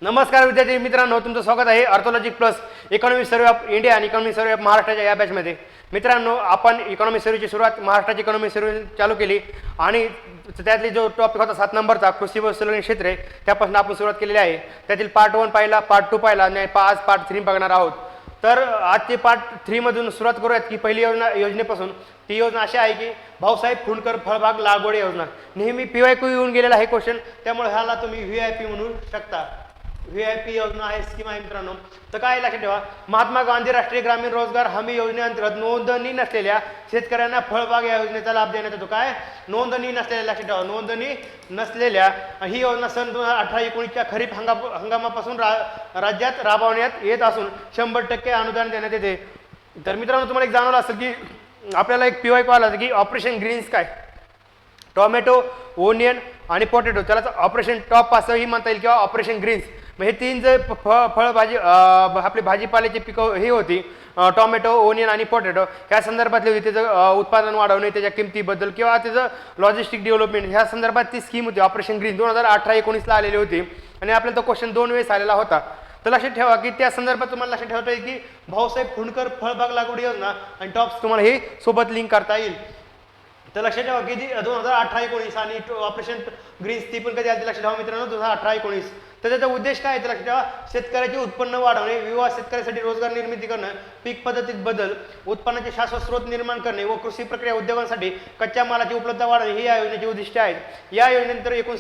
नमस्कार विद्यार्थी मित्रांनो, तुमचं स्वागत आहे Arthologic plus economic survey of India आणि इकॉनॉमिक सर्वे ऑफ महाराष्ट्राच्या या बॅचमध्ये. मित्रांनो, आपण इकॉनॉमिक सर्वेची सुरुवात महाराष्ट्राची इकॉनॉमिक सर्वे चालू केली आणि त्यातली जो टॉपिक होता 7 नंबरचा कृषी व संलग्न क्षेत्रे, त्यापासून आपण सुरुवात केलेली आहे. त्यातील पार्ट 1 पाहिला, पार्ट 2 पाहिला आणि आज पार्ट 3 बघणार आहोत. तर आजचे पार्ट 3 मधून सुरुवात करूयात की पहिली योजनेपासून. ती योजना अशी आहे की भाऊसाहेब फुंडकर फळबाग लागवड योजना. नेहमी PYQ येऊन गेलेला आहे क्वेश्चन, त्यामुळे ह्याला तुम्ही VIP म्हणू शकता. VIP योजना आहे, स्कीम आहे मित्रांनो. तर काय लक्षात ठेवा, महात्मा गांधी राष्ट्रीय ग्रामीण रोजगार हमी योजनेअंतर्गत नोंदणी नसलेल्या शेतकऱ्यांना फळबाग या योजनेचा लाभ देण्यात येतो. काय नोंदणी नसलेल्या, लक्षात ठेवा नोंदणी नसलेल्या. ही योजना सन 2018-19च्या खरीप हंगामापासून राज्यात राबवण्यात येत असून 100% अनुदान देण्यात येते. तर मित्रांनो, तुम्हाला एक जाणवलं असेल की आपल्याला एक PYQ आला की ऑपरेशन ग्रीन्स काय, टोमॅटो, ओनियन आणि पोटॅटो, त्याला ऑपरेशन टॉप असंही म्हणता येईल किंवा ऑपरेशन ग्रीन्स. मग हे 3 जे फळभाजी आपली भाजीपाल्याची पिकं ही होती, टोमॅटो, ओनियन आणि पोटॅटो, ह्या संदर्भातली होती. त्याचं उत्पादन वाढवणे, त्याच्या किमतीबद्दल किंवा त्याचं लॉजिस्टिक डेव्हलपमेंट, ह्या संदर्भात ती स्कीम होती ऑपरेशन ग्रीन. 2018-19ला आलेली होती आणि आपल्याला तो क्वेश्चन 2 वेळेस आलेला होता. तर लक्षात ठेवा की त्या संदर्भात तुम्हाला लक्षात ठेवता येईल की भाऊसाहेब फुंडकर फळबाग लागवड योजना आणि टॉप्स तुम्हाला हे सोबत लिंक करता येईल. तर लक्षात ठेवा की 2018-19 आणि ऑपरेशन ग्रीन्स ती पण कधी आली लक्षात ठेवा मित्रांनो, 2018-19. तर त्याचा उद्देश काय आहे तर लक्षात ठेवा, शेतकऱ्याचे उत्पन्न वाढवणे, विविध शेतकऱ्यासाठी रोजगार निर्मिती करणं, पीक पद्धतीत बदल, उत्पन्नाचे शाश्वत स्रोत निर्माण करणे व कृषी प्रक्रिया उद्योगांसाठी कच्च्या मालाची उपलब्धता वाढवणे ही या योजनेची उद्दिष्टे आहेत. या योजनेनंतर एकूण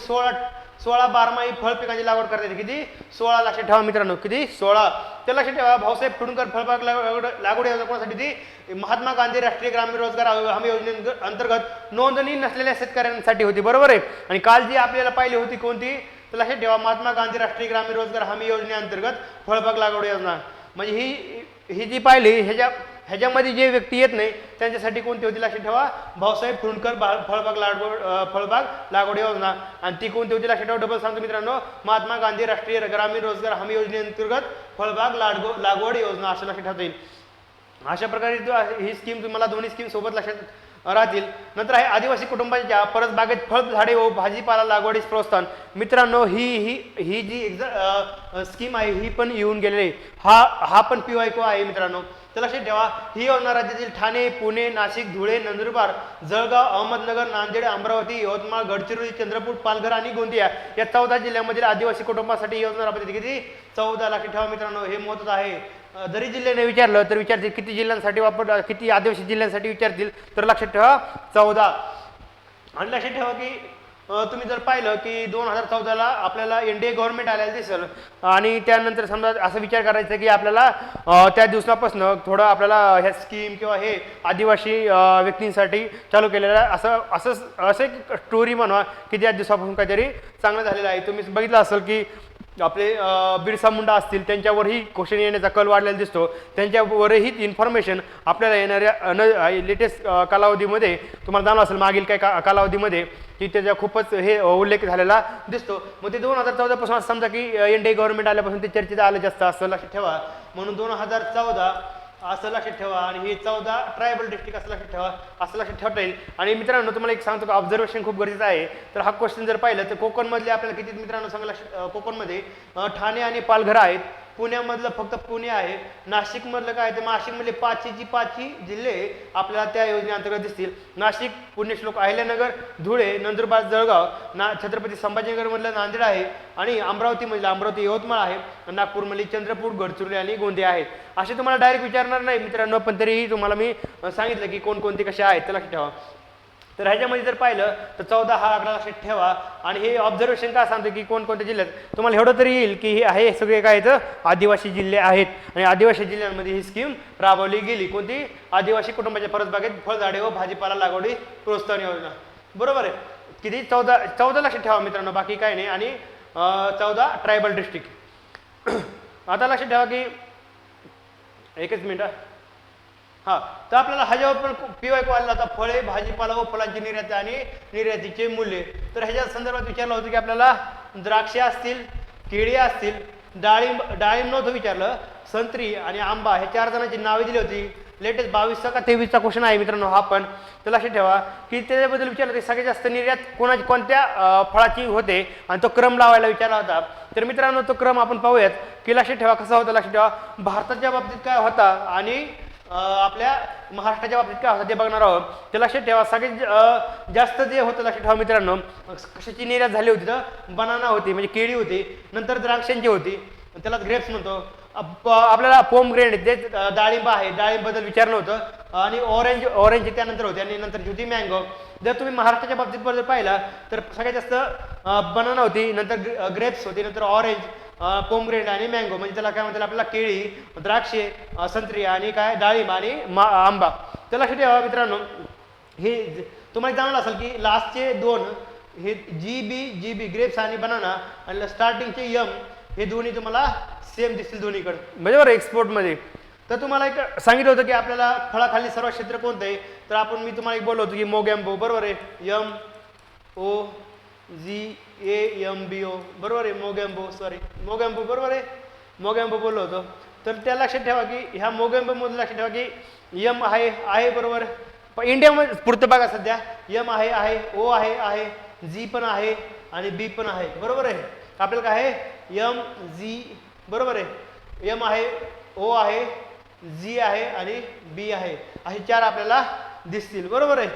16 बारमाही फळ पिकांची लागवड करता येते. किती? 16. लक्षात ठेवा मित्रांनो, किती? 16. तर लक्षात ठेवा, भाऊसाहेब फुंडकर फळबाग लागवड योजना कोणासाठी ती महात्मा गांधी राष्ट्रीय ग्रामीण रोजगार हमी योजनेअंतर्गत नोंदणी नसलेल्या शेतकऱ्यांसाठी होती. बरोबर आहे. आणि काल जी आपल्याला पाहिली होती कोणती, तर लक्षात ठेवा महात्मा गांधी राष्ट्रीय ग्रामीण रोजगार हमी योजनेअंतर्गत फळबाग लागवड योजना. म्हणजे ही जी पाहिली ह्याच्यामध्ये जे व्यक्ती येत नाही त्यांच्यासाठी कोणती होती, लक्षात ठेवा भाऊसाहेब फुंडकर फळबाग लागवड योजना. आणि ती कोणती होती लक्षात ठेवा, डबल सांगतो मित्रांनो, महात्मा गांधी राष्ट्रीय ग्रामीण रोजगार हमी योजनेअंतर्गत फळबाग लागवड योजना असं लक्षात ठेवता येईल. अशा प्रकारे ही स्कीम तुम्हाला दोन्ही स्कीम सोबत लक्षात राहतील. नंतर आहे आदिवासी कुटुंबाच्या परसबागेत फळ झाडे व भाजीपाला लागवडीस प्रोत्साहन. मित्रांनो, ही जी स्कीम आहे ही पण येऊन गेलेली आहे. हा पण PYQ आहे मित्रांनो. तर लक्षात ठेवा, ही योजना राज्यातील ठाणे, पुणे, नाशिक, धुळे, नंदुरबार, जळगाव, अहमदनगर, नांदेड, अमरावती, यवतमाळ, गडचिरोली, चंद्रपूर, पालघर आणि गोंदिया या 14 जिल्ह्यांमधील आदिवासी कुटुंबासाठी योजना राबवते. किती? 14. लक्षात ठेवा मित्रांनो, हे महत्त्वाचं आहे. जरी जिल्ह्याने विचारलं तर विचारतील किती जिल्ह्यांसाठी किती आदिवासी जिल्ह्यांसाठी विचारतील, तर लक्षात ठेवा 14. आणि लक्षात ठेवा की तुम्ही जर पाहिलं की 2014ला आपल्याला NDA गव्हर्नमेंट आलेलं दिसेल आणि त्यानंतर समजा असं विचार करायचा की आपल्याला त्या दिवसापासून थोडं आपल्याला ह्या स्कीम किंवा हे आदिवासी व्यक्तींसाठी चालू केलेलं असं एक स्टोरी म्हणा की त्या दिवसापासून काहीतरी चांगलं झालेलं आहे. तुम्ही बघितलं असेल की आपले बिरसा मुंडा असतील, त्यांच्यावरही क्वेश्चन येण्याचा कल वाढलेला दिसतो. त्यांच्यावरही इन्फॉर्मेशन आपल्याला येणाऱ्या लेटेस्ट कालावधीमध्ये तुम्हाला जाणवं असेल मागील काही कालावधीमध्ये की त्याचा खूपच हे उल्लेख झालेला दिसतो. मग ते 2014 पासून असं समजा की NDA गव्हर्नमेंट आल्यापासून ते चर्चेत आलं जास्त असं लक्षात ठेवा. म्हणून 2014 असं लक्षात ठेवा आणि हे 14 ट्रायबल डिस्ट्रिक्ट असं लक्षात ठेवा, असं लक्षात ठेवता येईल. आणि मित्रांनो, तुम्हाला एक सांगतो की ऑब्झर्वेशन खूप गरजेचं आहे. तर हा क्वेश्चन जर पाहिलं तर कोकणमधले आपल्याला किती मित्रांनो सांगा लक्षात, कोकणमध्ये ठाणे आणि पालघर आहेत, पुण्यामधलं फक्त पुणे आहे, नाशिकमधलं काय तर नाशिकमधले 5ची जिल्हे आपल्याला त्या योजनेअंतर्गत दिसतील. नाशिक, पुण्यश्लोक अहिल्यानगर, धुळे, नंदुरबार, जळगाव, छत्रपती संभाजीनगरमधलं नांदेड आहे आणि अमरावतीमधलं अमरावती, यवतमाळ आहे, नागपूरमधली चंद्रपूर, गडचिरोली आणि गोंदिया आहेत. असे तुम्हाला डायरेक्ट विचारणार नाही मित्रांनो, पण तरीही तुम्हाला मी सांगितलं की कोणकोणते कसे आहेत ते लक्षात ठेवा. तर ह्याच्यामध्ये जर पाहिलं तर 14 हा आकडा लक्षात ठेवा. आणि हे ऑब्झर्वेशन काय सांगतो की कोणकोणत्या जिल्ह्यात, तुम्हाला एवढं तरी येईल की हे आहे सगळे काय तर आदिवासी जिल्हे आहेत आणि आदिवासी जिल्ह्यांमध्ये ही स्कीम राबवली गेली. कोणती? आदिवासी कुटुंबाच्या परसबागेत फळझाडे व भाजीपाला लागवडी प्रोत्साहन योजना. बरोबर आहे. किती? 14 लक्षात ठेवा मित्रांनो, बाकी काय नाही. आणि 14 ट्रायबल डिस्ट्रिक्ट. आता लक्षात ठेवा की एकच मिनिट हा, तर आपल्याला ह्याच्यावर पण PYQ आलेला होता, फळे, भाजीपाला व फळांची निर्यात आणि निर्यातीचे मूल्य. तर ह्याच्या संदर्भात विचारलं होतं की आपल्याला द्राक्षे असतील, केळी असतील, डाळिंब नव्हतं विचारलं, संत्री आणि आंबा हे 4 जणांची नावे दिली होती. लेटेस्ट 22चा का 23चा क्वेश्चन आहे मित्रांनो हा पण. तर लक्षात ठेवा की त्याच्याबद्दल विचारलं ते सगळ्यात जास्त निर्यात कोणत्या फळाची होते आणि तो क्रम लावायला विचारला होता. तर मित्रांनो तो क्रम आपण पाहूयात की लक्षात ठेवा कसा होता. लक्षात ठेवा भारताच्या बाबतीत काय होता आणि आपल्या महाराष्ट्राच्या बाबतीत काय होतं ते बघणार आहोत. ते लक्षात ठेवा सगळ्यात जास्त जे होतं लक्षात ठेवा मित्रांनो कशाची निर्यात झाली होती तर बनाना होती म्हणजे केळी होती, नंतर द्राक्षांची होती त्याला ग्रेप्स म्हणतो. आपल्याला पोमग्रेनेट जे डाळिंब आहे डाळिंबबद्दल विचारलं होतं आणि ऑरेंज त्यानंतर होते आणि नंतर होती मँगो. जर तुम्ही महाराष्ट्राच्या बाबतीत जर पाहिला तर सगळ्यात जास्त बनाना होती, नंतर ग्रेप्स होती, नंतर ऑरेंज, पोमग्रेनेट आणि मँगो म्हणजे त्याला काय म्हणतात आपल्याला केळी, द्राक्षे, संत्री आणि काय डाळिंब आणि आंबा. तर लक्षात ठेवा मित्रांनो हे तुम्हाला जाणलं असेल की लास्टचे दोन हे जी बी ग्रेप्स आणि बनाना आणि स्टार्टिंगचे यम हे दोन्ही तुम्हाला सेम दिसतील दोन्हीकडे म्हणजे बरं एक्सपोर्टमध्ये. तर तुम्हाला एक सांगितलं होतं की आपल्याला फळाखाली सर्व क्षेत्र कोणतं आहे तर आपण मी तुम्हाला एक बोललो होतो की मोगॅम्बो बरोबर आहे MOGAMBO बरोबर आहे मोगॅम्बो बरोबर आहे मोगॅम्बो बोललो होतो. तर त्या लक्षात ठेवा की ह्या मोगॅम्बोमध्ये लक्षात ठेवा की यम आहे बरोबर. पण इंडियामध्ये पुरतं बघा सध्या यम आहे ओ आहे जी पण आहे आणि बी पण आहे बरोबर आहे. आपल्याला काय आहे MG बरोबर आहे, एम आहे, ओ आहे, जी आहे आणि बी आहे असे चार आपल्याला दिसतील बरोबर आहे.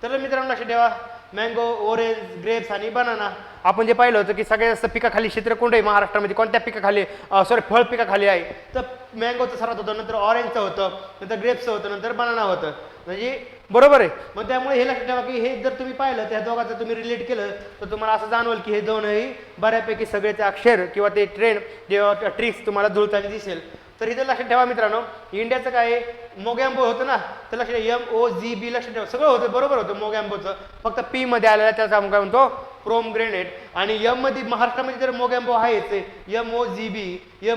तर मित्रांनो लक्षात ठेवा मँगो, ऑरेंज, ग्रेप्स आणि बनाना आपण जे पाहिलं होतं की सगळ्यात जास्त पिकाखाली क्षेत्र कोणतं आहे महाराष्ट्रामध्ये कोणत्या पिकाखाली फळ पिकाखाली आहे तर मँगोचं सर्वात होतं, नंतर ऑरेंजचं होतं, नंतर ग्रेप्सचं होतं, नंतर बनाना होतं म्हणजे बरोबर आहे. मग त्यामुळे हे लक्षात ठेवा की हे जर तुम्ही पाहिलं त्या दोघांचं तुम्ही रिलेट केलं तर तुम्हाला असं जाणवेल की हे दोनही बऱ्यापैकी सगळेचे अक्षर किंवा ते ट्रेंड किंवा ट्रिक्स तुम्हाला जुळताना दिसेल. तर इथं लक्षात ठेवा मित्रांनो इंडियाचं काय मोगॅम्बो होतं ना तर लक्षात MOGB लक्षात ठेवा सगळं होतं बरोबर होतं मोगॅम्बोचं फक्त पी मध्ये आलेला त्याचा आपण काय म्हणतो पोमग्रेनेट आणि यम मध्ये महाराष्ट्रामध्ये जर मोगॅम्बो आहेच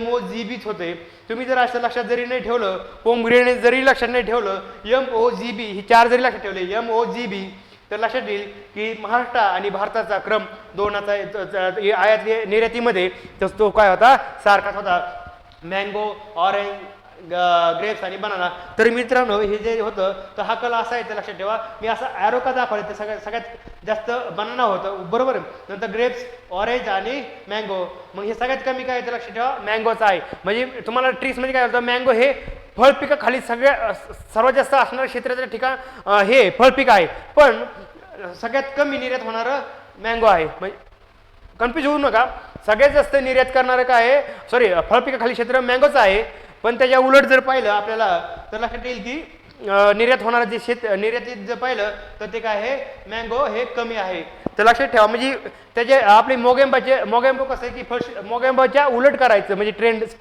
MOGBच होते. तुम्ही जर असं लक्षात जरी नाही ठेवलं पोमग्रेनेट जरी लक्षात नाही ठेवलं MOGB ही चार जरी लक्षात ठेवले MOGB तर लक्षात येईल की महाराष्ट्र आणि भारताचा क्रम दोनाचा आयात निर्यातीमध्ये तर तो काय होता सारखाच होता मँगो, ऑरेंज, ग्रेप्स आणि बनाना. तर मित्रांनो हे जे होतं तर हा कला असा आहे ते लक्षात ठेवा मी असा ॲरो का दाखवले ते सगळ्यात जास्त बनाना होतं बरोबर. नंतर ग्रेप्स, ऑरेंज आणि मँगो मग हे सगळ्यात कमी काय ते लक्षात ठेवा मँगोचं आहे. म्हणजे तुम्हाला ट्रिक्स म्हणजे काय होतं मँगो हे फळपिकं खाली सर्वात जास्त असणारं क्षेत्राचं ठिकाण हे फळपिक आहे पण सगळ्यात कमी निर्यात होणारं मँगो आहे. म्हणजे कन्फ्यूज होऊ नका सगळ्यात जास्त निर्यात करणारं काय आहे फळपिकाखाली क्षेत्र मँगोचं आहे पण त्याच्या उलट जर पाहिलं आपल्याला तर लक्षात येईल की निर्यात होणारं जे निर्यातीत जर पाहिलं तर ते काय आहे मँगो हे कमी आहे. तर लक्षात ठेवा म्हणजे त्याचे आपली मोगॅम्बो कसं आहे की मोगॅम्बोच्या उलट करायचं म्हणजे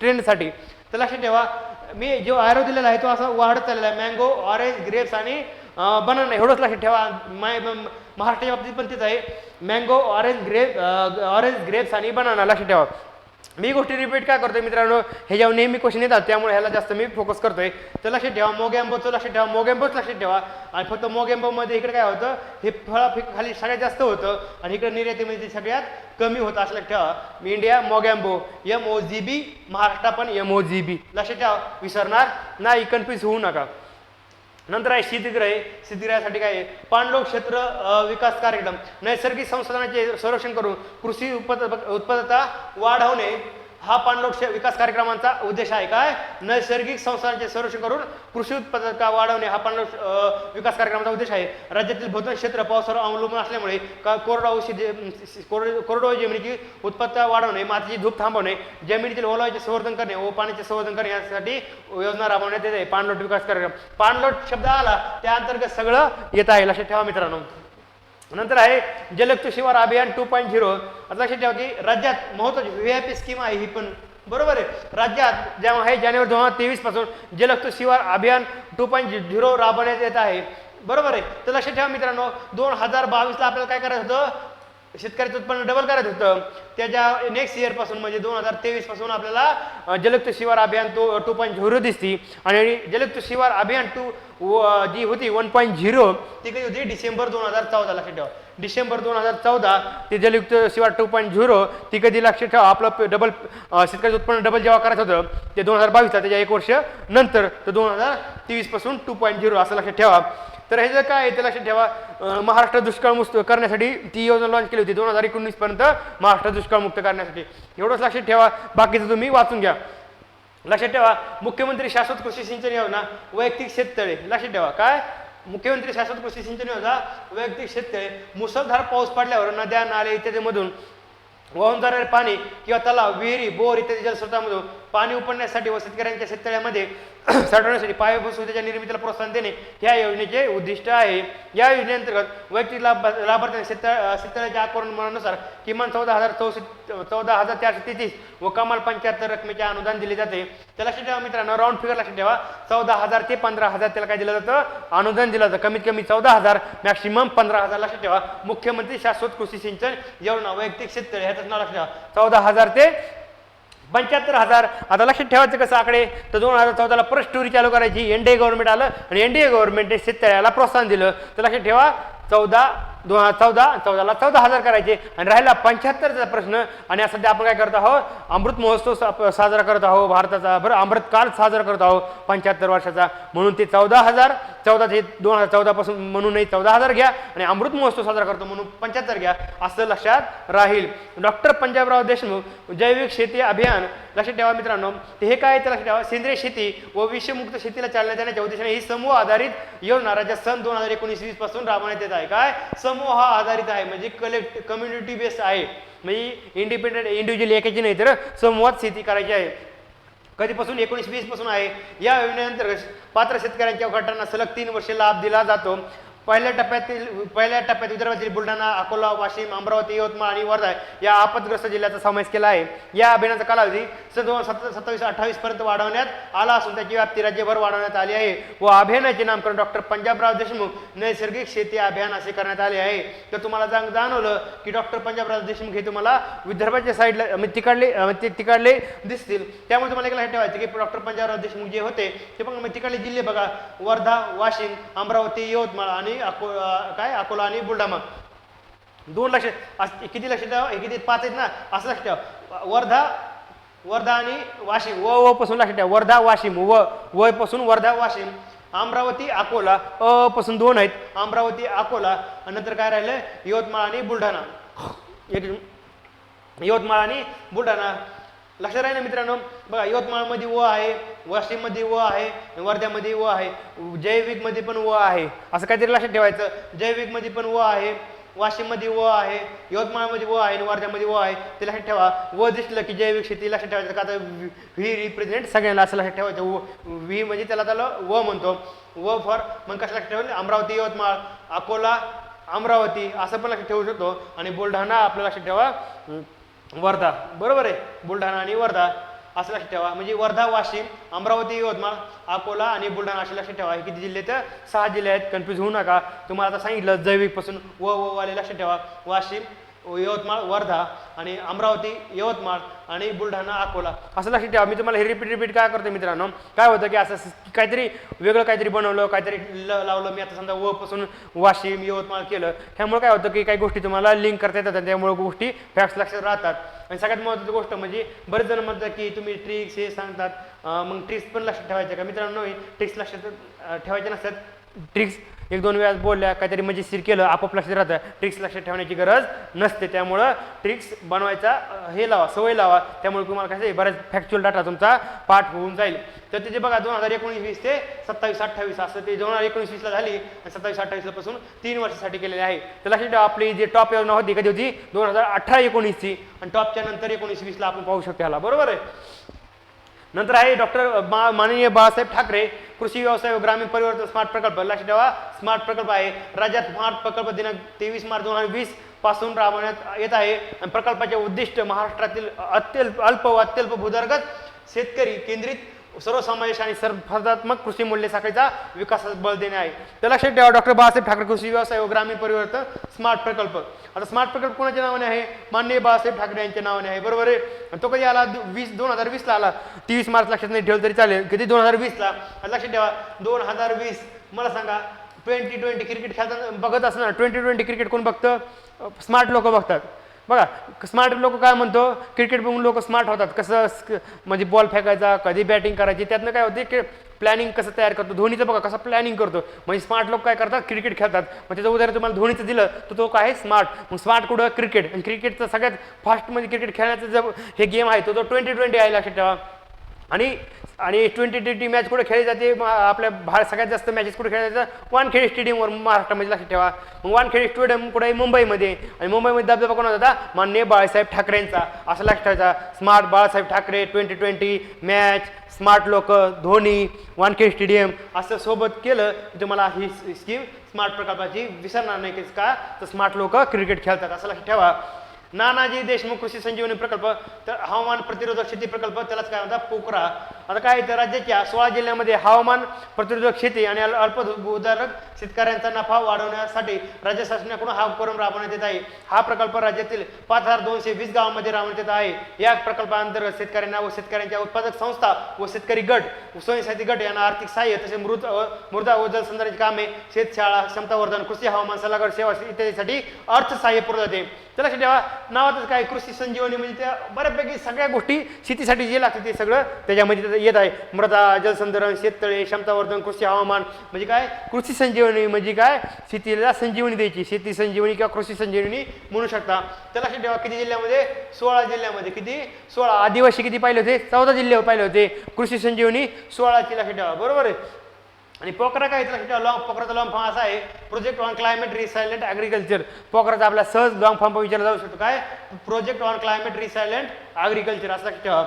ट्रेंडसाठी. तर लक्षात ठेवा मी जो ॲरो दिलेला आहे तो असा वाढत चाललेला आहे मँगो, ऑरेंज, ग्रेप्स आणि बनाना एवढंच लक्षात ठेवा. महाराष्ट्राच्या बाबतीत पण तेच आहे मँगो, ऑरेंज, ग्रेप्स आणि बनाना लक्षात ठेवा. मी गोष्टी रिपीट काय करतोय मित्रांनो ह्याच्यावर नेहमी क्वेश्चन येतात त्यामुळे ह्याला जास्त मी फोकस करतोय. तर लक्षात ठेवा मोगॅम्बोचं लक्षात ठेवा मोगॅम्बोच लक्षात ठेवा आणि फक्त मोगॅम्बोमध्ये इकडे काय होतं हे खाली सगळ्यात जास्त होतं आणि इकडे निर्यातीमध्ये सगळ्यात कमी होतं असं लक्षात ठेवा. इंडिया मोगॅम्बो MOGB महाराष्ट्र पण MOGB लक्षात ठेवा विसरणार नाही कन्फ्यूज होऊ नका. नंतर आहे शीतगृहासाठी काय आहे पाणलोट क्षेत्र विकास कार्यक्रम नैसर्गिक संसाधनांचे संरक्षण करून कृषी उत्पादकता वाढवणे हा पाणलोट विकास कार्यक्रमांचा उद्देश आहे. काय नैसर्गिक संसाधनांचे संरक्षण करून कृषी उत्पादकता वाढवणे हा पाणलोट विकास कार्यक्रमाचा उद्देश आहे. राज्यातील बहुतांश क्षेत्र पावसावर अवलंबून असल्यामुळे कोरडवाहू जमिनीची उत्पादकता वाढवणे, मातीची धूप थांबवणे, जमिनीतील ओलाव्याचे संवर्धन करणे व पाण्याचे संवर्धन करणे यासाठी योजना राबवण्यात येते. पाणलोट विकास कार्यक्रम पाणलोट शब्द आला त्या अंतर्गत सगळं येत आहे लक्षात ठेवा मित्रांनो. नंतर आहे जलयुक्त शिवार अभियान 2.0 आता लक्षात ठेवा की राज्यात महत्त्वाची VIP स्कीम आहे ही पण बरोबर आहे. राज्यात जेव्हा आहे जानेवारी 2023 पासून जलयुक्त शिवार अभियान 2.0 राबवण्यात येत आहे बरोबर आहे. तर लक्षात ठेवा मित्रांनो 2022 ला आपल्याला काय करायचं होतं शेतकऱ्याचं उत्पन्न डबल करायचं होतं, त्याच्या नेक्स्ट इयर पासून म्हणजे 2023 पासून आपल्याला जलयुक्त शिवार अभियान 2.0 दिसती. आणि जलयुक्त शिवार अभियान जी होती 1.0 ती कधी होती डिसेंबर 2014 लक्षात ठेवा. डिसेंबर 2014 ते जलयुक्त शिवार 2.0 ती कधी लक्षात ठेवा. आपलं डबल शेतकऱ्याचं उत्पन्न डबल जेव्हा करायचं होतं ते 2022 त्याच्या 1 वर्ष नंतर, तर 2023 पासून 2.0 असं लक्षात ठेवा. तर हे जे काय आहे ते लक्षात ठेवा. महाराष्ट्र दुष्काळमुक्त करण्यासाठी ती योजना लॉन्च केली होती 2019 पर्यंत, महाराष्ट्र दुष्काळमुक्त करण्यासाठी. एवढंच लक्षात ठेवा, बाकीचं तुम्ही वाचून घ्या. लक्षात ठेवा, मुख्यमंत्री शाश्वत कृषी सिंचन योजना वैयक्तिक शेततळे. लक्षात ठेवा काय, मुख्यमंत्री शाश्वत कृषी सिंचन योजना वैयक्तिक शेततळे. मुसळधार पाऊस पडल्यावर नद्या नाले इत्यादीमधून वाहून जाणारे पाणी किंवा तलाव, विहिरी, बोर इत्यादी जलस्रोतामधून पाणी उपडण्यासाठी व शेतकऱ्यांच्या शेततळ्यामध्ये साठवण्यासाठी पायाभूत सुविधेच्या निर्मितीला प्रोत्साहन देणे या योजनेचे उद्दिष्ट आहे. या योजनेअंतर्गत वैयक्तिक लाभार्थ्यांना शेततळ्याच्या आकलनानुसार किमान 14,433 व कमाल 75 रकमेचे अनुदान दिले जाते. तर लक्षात ठेवा मित्रांनो, राऊंड फिगर लक्षात ठेवा, 14,000 ते 15,000 त्याला काय दिलं जातं, अनुदान दिलं जातं. कमीत कमी 14,000, मॅक्सिमम 15,000. लक्षात ठेवा, मुख्यमंत्री शाश्वत कृषी सिंचन योजना वैयक्तिक शेततळे ह्याचं नाव लक्षात ठेवा. 14,000 ते 75,000. आता लक्षात ठेवायचं कसं आकडे, तर 2014ला परत स्टोरी चालू करायची. एनडीए गव्हर्नमेंट आलं आणि एनडीए गव्हर्नमेंटने शेततळ्याला प्रोत्साहन दिलं. तर लक्षात ठेवा 14,000 14,000 करायचे. आणि राहिला 75चा प्रश्न. आणि सध्या आपण काय करत आहोत, अमृत महोत्सव साजरा करत आहोत भारताचा, बरं अमृत काल साजरा करत आहोत 75 वर्षाचा, म्हणून ते 14,000 ते 2014 पासून म्हणूनही 14,000 घ्या आणि अमृत महोत्सव साजरा करतो म्हणून 75 घ्या, असं लक्षात राहील. डॉक्टर पंजाबराव देशमुख जैविक शेती अभियान. लक्षात ठेवा मित्रांनो, हे काय ते लक्षात ठेवा, सेंद्रिय शेती व विषमुक्त शेतीला चालना देण्याच्या उद्देशाने ही समूह आधारित योजना राज्यात सन 2019-20 पासून राबवण्यात येत आहे. काय समूह आधारित आहे म्हणजे कम्युनिटी बेस्ड आहे, म्हणजे इंडिपेंडेंट इंडिव्हिज्युअल एकाची नाही तर समूहात शेती करायची आहे. कधीपासून 19-20 पासून आहे. या योजनेअंतर्गत पात्र शेतकऱ्यांच्या गटांना सलग 3 वर्षे लाभ दिला जातो. पहिल्या टप्प्यात विदर्भातील बुलढाणा, अकोला, वाशिम, अमरावती, यवतमाळ आणि वर्धा या आपत्ग्रस्त जिल्ह्याचा समावेश केला आहे. या अभियानाचा कालावधी सन 2027-28 पर्यंत वाढवण्यात आला असून त्याची व्याप्ती राज्यभर वाढवण्यात आली आहे व अभियानाचे नामकरण डॉक्टर पंजाबराव देशमुख नैसर्गिक शेती अभियान असे करण्यात आले आहे. तर तुम्हाला जाणवलं की डॉक्टर पंजाबराव देशमुख हे तुम्हाला विदर्भाच्या साईडला तिकडले दिसतील. त्यामुळे तुम्हाला एक लक्षात ठेवायचं की डॉक्टर पंजाबराव देशमुख जे होते ते पण तिकडले जिल्हे बघा, वर्धा, वाशिम, अमरावती, यवतमाळ आणि अकोला आणि बुलढाणा. 2 लक्ष किती लक्षात ठेवा, किती 5 आहेत ना, असं लक्षात ठेवा. वर्धा आणि वाशिम, व पासून लक्षात ठेवा, वर्धा वाशिम, व पासून वर्धा वाशिम. अमरावती अकोला, पासून 2 आहेत, अमरावती अकोला. नंतर काय राहिलं, यवतमाळ आणि बुलढाणा. यवतमाळ आणि बुलढाणा लक्षात राहील ना मित्रांनो. बघा, यवतमाळमध्ये व आहे, वाशिममध्ये व आहे, वर्ध्यामध्ये व आहे, जैविकमध्ये पण व आहे, असं काहीतरी लक्षात ठेवायचं. जैविकमध्ये पण व आहे, वाशिममध्ये व आहे, यवतमाळमध्ये व आहे आणि वर्ध्यामध्ये व आहे, ते लक्षात ठेवा. व दिसलं की जैविक शेती लक्षात ठेवायचं. का तर व्ही रिप्रेझेंट सगळ्यांना असं लक्षात ठेवायचं. व्ही म्हणजे त्याला व म्हणतो. व फॉर मग कसं लक्षात ठेवलं, अमरावती, यवतमाळ, अकोला, अमरावती असं पण लक्षात ठेवू शकतो. आणि बुलढाणा आपलं लक्षात ठेवा, वर्धा. बरोबर आहे, बुलढाणा आणि वर्धा असं लक्षात ठेवा. म्हणजे वर्धा, वाशिम, अमरावती, यवतमाळ, अकोला आणि बुलढाणा असे लक्षात ठेवा. हे किती जिल्हे, तर 6 जिल्हे आहेत. कन्फ्यूज होऊ नका. तुम्हाला आता सांगितलं जैविक पासून व वाले लक्षात ठेवा. वाशिम, यवतमाळ, वर्धा आणि अमरावती, यवतमाळ आणि बुलढाणा, अकोला असं लक्षात ठेवा. मी तुम्हाला हे रिपीट काय करतो मित्रांनो, काय होतं की असं काहीतरी वेगळं काहीतरी बनवलं, काहीतरी लावलं. मी आता समजा व पासून वाशिम, यवतमाळ केलं. त्यामुळे काय होतं की काही गोष्टी तुम्हाला लिंक करता येतात, त्यामुळे गोष्टी फॅक्ट्स लक्षात राहतात. आणि सगळ्यात महत्त्वाची गोष्ट म्हणजे बरेच जण म्हणतात की तुम्ही ट्रिक्स हे सांगतात, मग ट्रिक्स पण लक्षात ठेवायच्या का मित्रांनो. ट्रिक्स लक्षात ठेवायचे नसतात. ट्रिक्स 1-2 वेळा बोलल्या, काहीतरी मजेशीर केलं, आपोआप लक्षात राहतं. ट्रिक्स लक्षात ठेवण्याची गरज नसते. त्यामुळं ट्रिक्स बनवायचा हे लावा, सवय लावा. त्यामुळे तुम्हाला कसं बऱ्याच फॅक्च्युअल डाटा तुमचा पाठ होऊन जाईल. तर त्याचे बघा 2019-20 ते 27-28 असं ते 2019-20ला झाली आणि 27-28 पासून 3 वर्षासाठी केलेले आहे. तर लक्षात ठेवा, आपली जी टॉप योजना होती कधी होती, 2018-19ची. आणि टॉपच्या नंतर 19-20ला आपण पाहू शकतो ह्याला. बरोबर आहे. नंतर आहे डॉक्टर माननीय बाळासाहेब ठाकरे कृषी व्यवसाय व ग्रामीण परिवर्तन स्मार्ट प्रकल्प. लक्षात ठेवा, स्मार्ट प्रकल्प आहे. राज्यात स्मार्ट प्रकल्प दिनांक 23 मार्च 2020 पासून राबवण्यात येत आहे. आणि प्रकल्पाचे उद्दिष्ट महाराष्ट्रातील अत्यल्प व अत्यल्प भूदर्गत शेतकरी केंद्रित सर्वसमावेश आणि स्पर्धात्मक कृषी मूल्य साखळीचा विकासास बळ देणे आहे. तर लक्षात ठेवा डॉक्टर बाळासाहेब ठाकरे कृषी व्यवसाय व ग्रामीण परिवर्तन स्मार्ट प्रकल्प. आता स्मार्ट प्रकल्प कोणाच्या नावाने आहे? माननीय बाळासाहेब ठाकरे यांच्या नावाने आहे, बरोबर आहे. आणि तो कधी आला? 2020 ला आला. 23 मार्च लक्षात नाही ठेवलं तरी चालेल. किती? 2020 ला. लक्षात ठेवा 2020. मला सांगा 2020 क्रिकेट खेळताना बघत असणार, 2020 क्रिकेट कोण बघतं? स्मार्ट लोक बघतात. बघा स्मार्ट लोक काय म्हणतो, क्रिकेट बघून लोक स्मार्ट होतात. कसं म्हणजे बॉल फेकायचा, कधी बॅटिंग करायची, त्यातनं काय होते की प्लॅनिंग कसं तयार करतो. धोनीचं बघा कसं प्लॅनिंग करतो. म्हणजे स्मार्ट लोक काय करतात? क्रिकेट खेळतात. मग त्याचं उदाहरण तुम्हाला धोनीचं दिलं तर तो काय स्मार्ट. मग स्मार्ट कुठं? क्रिकेट. आणि क्रिकेटचं सगळ्यात फास्ट म्हणजे क्रिकेट खेळण्याचं जो हे गेम आहे तो 2020 आहे, लक्षात ठेवा. आणि 2020 मॅच कुठे खेळली जाते? आपल्या सगळ्यात जास्त मॅचेस कुठे खेळल्या जातात? वानखेडे स्टेडियमवर महाराष्ट्रामध्ये, लक्षात ठेवा. मग वानखेडे स्टेडियम कुठे आहे? मुंबईमध्ये. आणि मुंबईमध्ये दबदबा कोण होता? माननीय बाळासाहेब ठाकरेंचा. असं लक्षात ठेवायचा. Smart Balasaheb Thackeray, 2020 match, smart लोक, धोनी, वानखेडे स्टेडियम असं सोबत केलं की तुम्हाला ही स्कीम स्मार्ट प्रकल्पाची विसरणार नाही. की का? तर स्मार्ट लोक क्रिकेट खेळतात, असं लक्षात ठेवा. नानाजी देशमुख कृषी संजीवनी प्रकल्प, तर हवामान प्रतिरोधक शेती प्रकल्प, त्यालाच काय म्हणतात? पोकरा. आता काय तर राज्याच्या 16 जिल्ह्यामध्ये हवामान प्रतिरोधक शेती आणि अल्पभूधारक शेतकऱ्यांचा नफा वाढवण्यासाठी राज्य शासनाकडून हा उपक्रम राबवण्यात येत आहे. हा प्रकल्प राज्यातील 5220 गावांमध्ये राबवण्यात येत आहे. या प्रकल्पाअंतर्गत शेतकऱ्यांना व शेतकऱ्यांच्या उत्पादक संस्था व शेतकरी गट, स्वयंसहाय्यता गट यांना आर्थिक सहाय्य, तसेच मृदा व जलसंधारणाची कामे, शेतशाळा, क्षमतावर्धन, कृषी हवामान सल्लागार सेवा इत्यादीसाठी अर्थसहाय्य पुरवले जाते. तर लक्षात ठेवा नावातच काय कृषी संजीवनी म्हणजे त्या बऱ्यापैकी सगळ्या गोष्टी शेतीसाठी जे लागते ते सगळं त्याच्यामध्ये येत आहे. मृदा, जलसंधारण, शेततळे, क्षमतावर्धन, कृषी हवामान म्हणजे काय? कृषी संजीवनी म्हणजे काय? शेतीला संजीवनी द्यायची. शेती संजीवनी किंवा कृषी संजीवनी म्हणू शकता. तर लक्षात ठेवा किती जिल्ह्यामध्ये? 16 जिल्ह्यामध्ये. किती? 16. आदिवासी किती पाहिले होते? 14 जिल्ह्यावर पाहिले होते. कृषी संजीवनी 16ची, लक्षात ठेवा, बरोबर आहे. आणि पोकरा काय? पोकराचा लॉंग फॉर्म असा आहे, प्रोजेक्ट ऑन क्लायमेट रिसायलेंट ॲग्रिकल्चर. पोकराचा आपला सहज लॉंग फॉर्म विचारला जाऊ शकतो. काय? प्रोजेक्ट ऑन क्लायमेट रिसायलेंट ॲग्रिकल्चर, असं लक्षात ठेवा.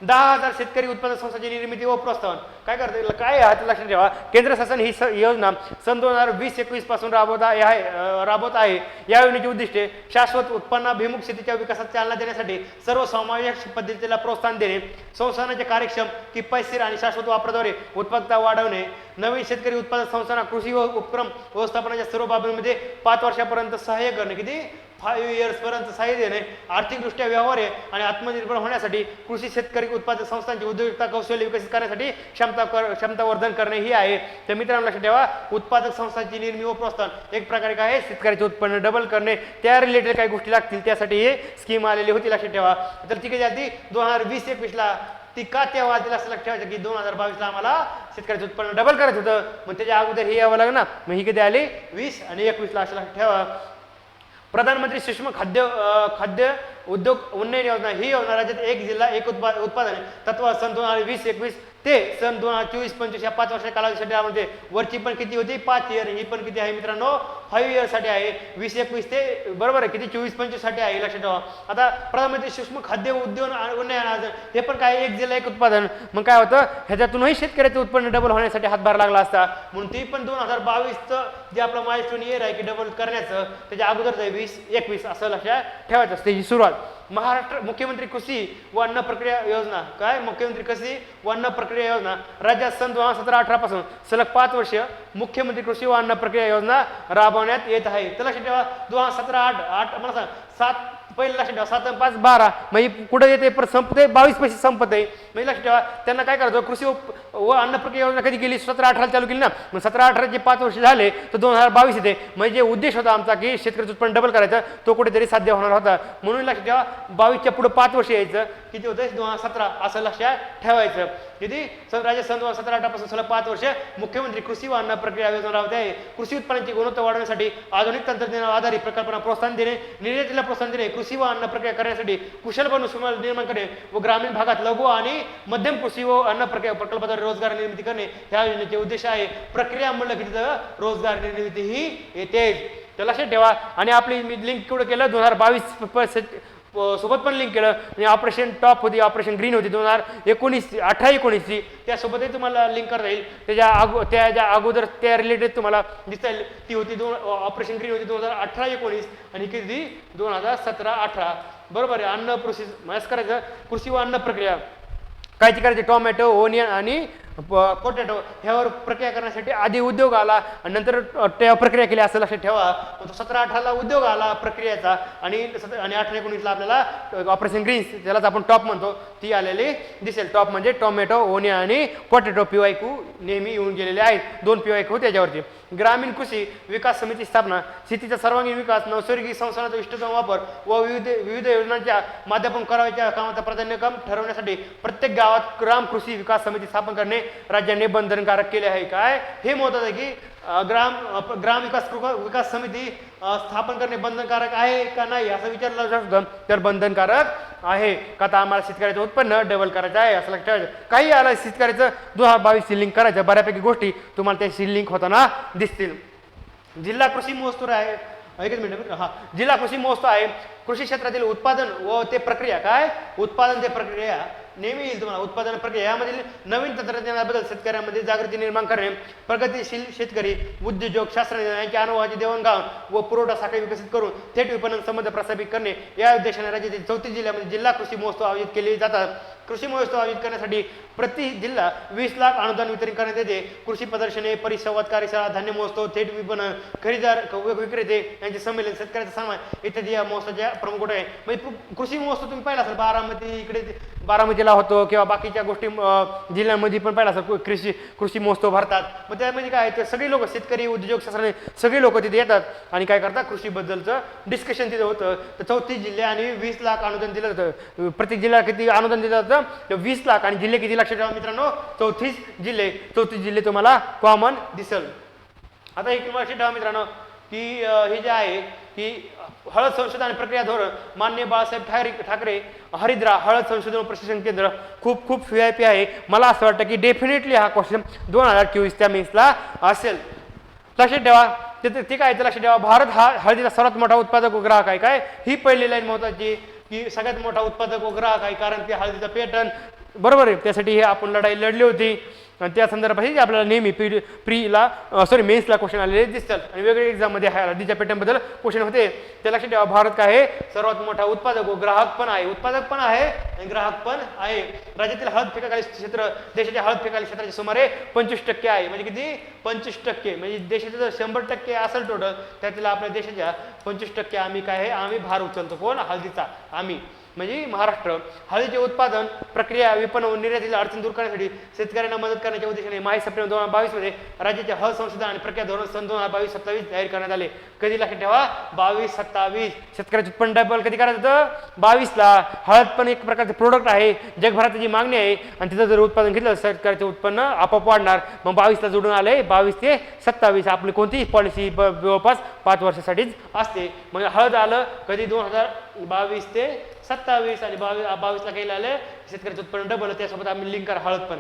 10,000 शेतकरी उत्पादक संस्थांची निर्मिती व प्रोत्साहन. काय करते? काय आहे लक्षात ठेवा. केंद्र शासन ही योजना सन 2020-21 पासून राबवत आहे. या योजनेची उद्दिष्टे शाश्वत उत्पन्नाभिमुख शेतीच्या विकासात चालना देण्यासाठी सर्वसमावेशक पद्धतीला प्रोत्साहन देणे, संस्थानाचे कार्यक्षम, किफायतशीर आणि शाश्वत वापराद्वारे उत्पादकता वाढवणे, नवीन शेतकरी उत्पादक संस्थांना कृषी व उपक्रम व्यवस्थापनाच्या सर्व बाबींमध्ये 5 वर्षापर्यंत सहाय्य करणे. किती? 5 इयर्सपर्यंत सहाय्य देणे, आर्थिकदृष्ट्या व्यवहार्य आणि आत्मनिर्भर होण्यासाठी कृषी शेतकरी उत्पादक संस्थांची उद्योजकता कौशल्य विकसित करण्यासाठी क्षमतावर्धन करणे ही आहे. तर मित्रांनो लक्षात ठेवा उत्पादक संस्थांची निर्मिती व प्रोत्साहन एक प्रकारे काय आहे? शेतकऱ्याचे उत्पन्न डबल करणे, त्या रिलेटेड काही गोष्टी लागतील त्यासाठी हे स्कीम आलेली होती, लक्षात ठेवा. तर ती कधी आली? 2020-21 ला. ती का तेव्हा तिला असं लक्षात ठेवायचं की 2022 ला आम्हाला शेतकऱ्याचं उत्पन्न डबल करायचं होतं. मग त्याच्या अगोदर हे यावं लागलं ना. मग ही कधी आली? 20 आणि 21 ला, असं लक्षात ठेवा. प्रधानमंत्री सूक्ष्म खाद्य उद्योग उन्नयन योजना ही योजना राज्यात एक जिल्हा एक उत्पादन तत्व सन 2020-21 ते सन 2024-25 या 5 वर्षाच्या कालावधीसाठी राबवते. वरची पण किती होती? 5 इयर. ही पण किती आहे मित्रांनो? 5 इयरसाठी आहे. 20-21 ते बरोबर आहे किती? 24-25 साठी आहे, लक्षात ठेवा. आता प्रधानमंत्री सूक्ष्म खाद्य उद्योग उन्नयन हे पण काय? एक जिल्हा एक उत्पादन. मग काय होतं? ह्याच्यातूनही शेतकऱ्याचं उत्पन्न डबल होण्यासाठी हातभार लागला असता. म्हणून ती पण 2022चं जे आपलं माइलस्टोन इयर आहे की डबल करण्याचं, त्याच्या अगोदर 20-21 असं लक्षात ठेवायचं असते. त्याची सुरुवात महाराष्ट्र मुख्यमंत्री कृषी व अन्न प्रक्रिया योजना. काय? मुख्यमंत्री कृषी व अन्न प्रक्रिया योजना राज्यात सन 2017-18 पासून सलग 5 वर्ष मुख्यमंत्री कृषी व अन्न प्रक्रिया योजना राबवण्यात येत आहे. तर लक्षात ठेवा 2017-8 मला सांग 7 पहिलं लक्षात ठेवा 7 आणि 5 12 म्हणजे कुठं येते? परत संपते 22 पैसे संपत आहे. म्हणजे लक्षात ठेवा त्यांना काय करायचं? कृषी व अन्न प्रक्रिया योजना कधी केली? 17-18 चालू केली ना. मग 17-18 5 वर्ष झाले तर 2022 येते. म्हणजे उद्देश होता आमचा की शेतकऱ्याचं उत्पन्न डबल करायचं, तो कुठेतरी साध्य होणार होता. म्हणून लक्षात ठेवा 22च्या पुढे 5 वर्ष यायचं. किती होतं? 2017 असं लक्षात ठेवायचं. किती? राज्य सन 2017-18 पासून सलग 5 वर्ष मुख्यमंत्री कृषी व अन्न प्रक्रिया योजना राबवते आहे. कृषी उत्पन्नाची गुणवत्ता वाढवण्यासाठी आधुनिक तंत्रज्ञानावर आधारित प्रकल्पांना प्रोत्साहन देणे, निर्यातीला प्रोत्साहन देणे, कृषी व अन्न प्रक्रिया करण्यासाठी कुशल मनुष्यबळ निर्माण करणे व ग्रामीण भागात लघु आणि मध्यम कृषी व अन्न प्रक्रिया प्रकल्पाद्वारे रोजगार निर्मिती करणे ह्या योजनेचे उद्देश आहे. प्रक्रिया म्हणलं की तिथं रोजगार निर्मिती ही येते. तर लक्षात ठेवा. आणि आपली मी लिंक केवढं केलं? 2022 सोबत पण लिंक केलं. आणि ऑपरेशन टॉप होती, ऑपरेशन ग्रीन होती 2018-19ची, त्यासोबतही तुम्हाला लिंक करता येईल. त्याच्या अगोदर त्या रिलेटेड तुम्हाला दिसता येईल. ती होती ऑपरेशन ग्रीन होती 2018-19 आणि किती? 2017-18 बरोबर आहे. अन्न प्रोसेस करायचं कृषी व अन्न प्रक्रिया कायची करायची टोमॅटो ओनियन आणि पोटॅटो ह्यावर प्रक्रिया करण्यासाठी आधी उद्योग आला आणि नंतर प्रक्रिया केली असं लक्षात ठेवा. 17-18ला उद्योग आला प्रक्रियेचा आणि 18-19ला आपल्याला ऑपरेशन ग्रीन्स त्यालाच आपण टॉप म्हणतो ती आलेली दिसेल. टॉप म्हणजे टोमॅटो ओनियन आणि पोटॅटो PYQ नेहमी येऊन गेलेले आहेत. 2 PYQ त्याच्यावरती. ग्रामीण कृषी विकास समिती स्थापना शेतीचा सर्वांगीण विकास नैसर्गिक संसाधनाचा इष्टतम वापर व विविध योजनांच्या माध्यमातून करावयाच्या कामाचा प्राधान्यक्रम ठरवण्यासाठी प्रत्येक गावात ग्राम कृषी विकास समिती स्थापन करणे राज्याने बंधनकारक केले आहे. काय हे महत्त्वाचं आहे की ग्राम विकास समिती स्थापन करणे बंधनकारक आहे का नाही असं विचारलं जाऊ शकतं. तर बंधनकारक आहे का तर आम्हाला शेतकऱ्याचं उत्पन्न डबल करायचं आहे असं लक्षात ठेवायचं. काही आलं शेतकऱ्याचं 2022 लिंक करायचं बऱ्यापैकी गोष्टी तुम्हाला त्या लिंक होताना दिसतील. जिल्हा कृषी महोत्सव आहे. एकच मिनिट. जिल्हा कृषी महोत्सव आहे. कृषी क्षेत्रातील उत्पादन व ते प्रक्रिया काय उत्पादन ते प्रक्रिया नेहमी येईल तुम्हाला. उत्पादन प्रक्रिया यामधील नवीन तंत्रज्ञानाबद्दल शेतकऱ्यांमध्ये जागृती निर्माण करणे प्रगतीशील शेतकरी उद्योजक शास्त्रज्ञ यांच्या अनुभवाची देवाणघेवाण व पुरवठा साखळी विकसित करून थेट विपणन संबंध प्रस्थापित करणे या उद्देशाने राज्यातील 34 जिल्ह्यामध्ये जिल्हा कृषी महोत्सव आयोजित केले जातात. कृषी महोत्सव आयोजित करण्यासाठी प्रति जिल्हा 20 लाख अनुदान वितरण करण्यात येते. कृषी प्रदर्शने परिसंवाद कार्यशाळा धान्य महोत्सव थेट विपणन खरेदीदार विक्रेते यांचे संमेलन शेतकऱ्याचा सन्मान इत्यादी या महोत्सवाच्या प्रमुख गोष्टी आहे. म्हणजे कृषी महोत्सव तुम्ही पाहिला असेल बारामती इकडे बारामतीला होतो किंवा बाकीच्या गोष्टी जिल्ह्यांमध्ये पण पाहिला असेल कृषी महोत्सव भरतात. मग त्यामध्ये काय आहे सगळे लोक शेतकरी उद्योग शास्त्रज्ञ सगळे लोक तिथे येतात आणि काय करतात कृषीबद्दलचं डिस्कशन तिथे होतं. तर 34 जिल्हे आणि 20 लाख अनुदान दिलं जातं. प्रत्येक जिल्हा किती अनुदान दिलं जातं 20 लाख आणि जिल्हे किती लक्षात ठेवा मित्रांनो 34 जिल्हे तुम्हाला कॉमन दिसल. आता एक लक्षात ठेवा मित्रांनो की हे जे आहे की हळद संशोधन आणि प्रक्रिया धोरण माननीय बाळासाहेब ठाकरे हरिद्रा हळद संशोधन व प्रशिक्षण केंद्र खूप VIP आहे. मला असं वाटतं की डेफिनेटली हा क्वेश्चन 2024 त्या मेन्सला असेल. लक्षात ठेवा ते काय ते लक्षात ठेवा. भारत हा हळदीचा सर्वात मोठा उत्पादक व ग्राहक आहे. काय ही पहिली लाईन महत्वाची की सगळ्यात मोठा उत्पादक व ग्राहक आहे कारण ते हळदीचा पॅटर्न बरोबर आहे. त्यासाठी हे आपण लढाई लढली होती आणि त्या संदर्भात आपल्याला नेहमी मेन्सला क्वेश्चन आलेले दिसतात आणि वेगवेगळ्या एक्झाममध्ये हळदीच्या पॅटर्नबद्दल क्वेश्चन होते. ते लक्षात ठेवा. भारत काय आहे सर्वात मोठा उत्पादक व ग्राहक पण आहे. उत्पादक पण आहे आणि ग्राहक पण आहे. राज्यातील हळद पिकाखाली क्षेत्र देशाच्या हळद पिकाखाली क्षेत्राचे सुमारे 25% आहे. म्हणजे किती 25% म्हणजे देशाचं जर 100% असेल टोटल त्यातील आपल्या देशाच्या 25% आम्ही काय आहे आम्ही भार उचलतो. कोण हळदीचा आम्ही म्हणजे महाराष्ट्र. हळदीचे उत्पादन प्रक्रिया विपणन व निर्यातीला अडचण दूर करण्यासाठी शेतकऱ्यांना मदत करण्याच्या उद्देशाने 22 सप्टेंबर 2022 मध्ये राज्याचे हळद संशोधन आणि प्रक्रिया धोरण सन 2022-27 जाहीर करण्यात आले. कधी लक्षात ठेवा 22-27 शेतकऱ्याचे उत्पन्न डबल कधी करायचं होतं 22ला. हळद पण एक प्रकारचे प्रोडक्ट आहे जगभरात त्याची मागणी आहे आणि तिथं जर उत्पादन घेतलं शेतकऱ्याचे उत्पन्न आपोआप वाढणार. मग 22ला जोडून आले 22 ते 27 आपली कोणतीही पॉलिसी जवळपास 5 वर्षासाठीच असते. मग हळद आलं कधी 2022 ते 27 आणि 22ला काही आले शेतकऱ्याचं उत्पन्न डबल. त्यासोबत आम्ही लिंक करा हळद पण.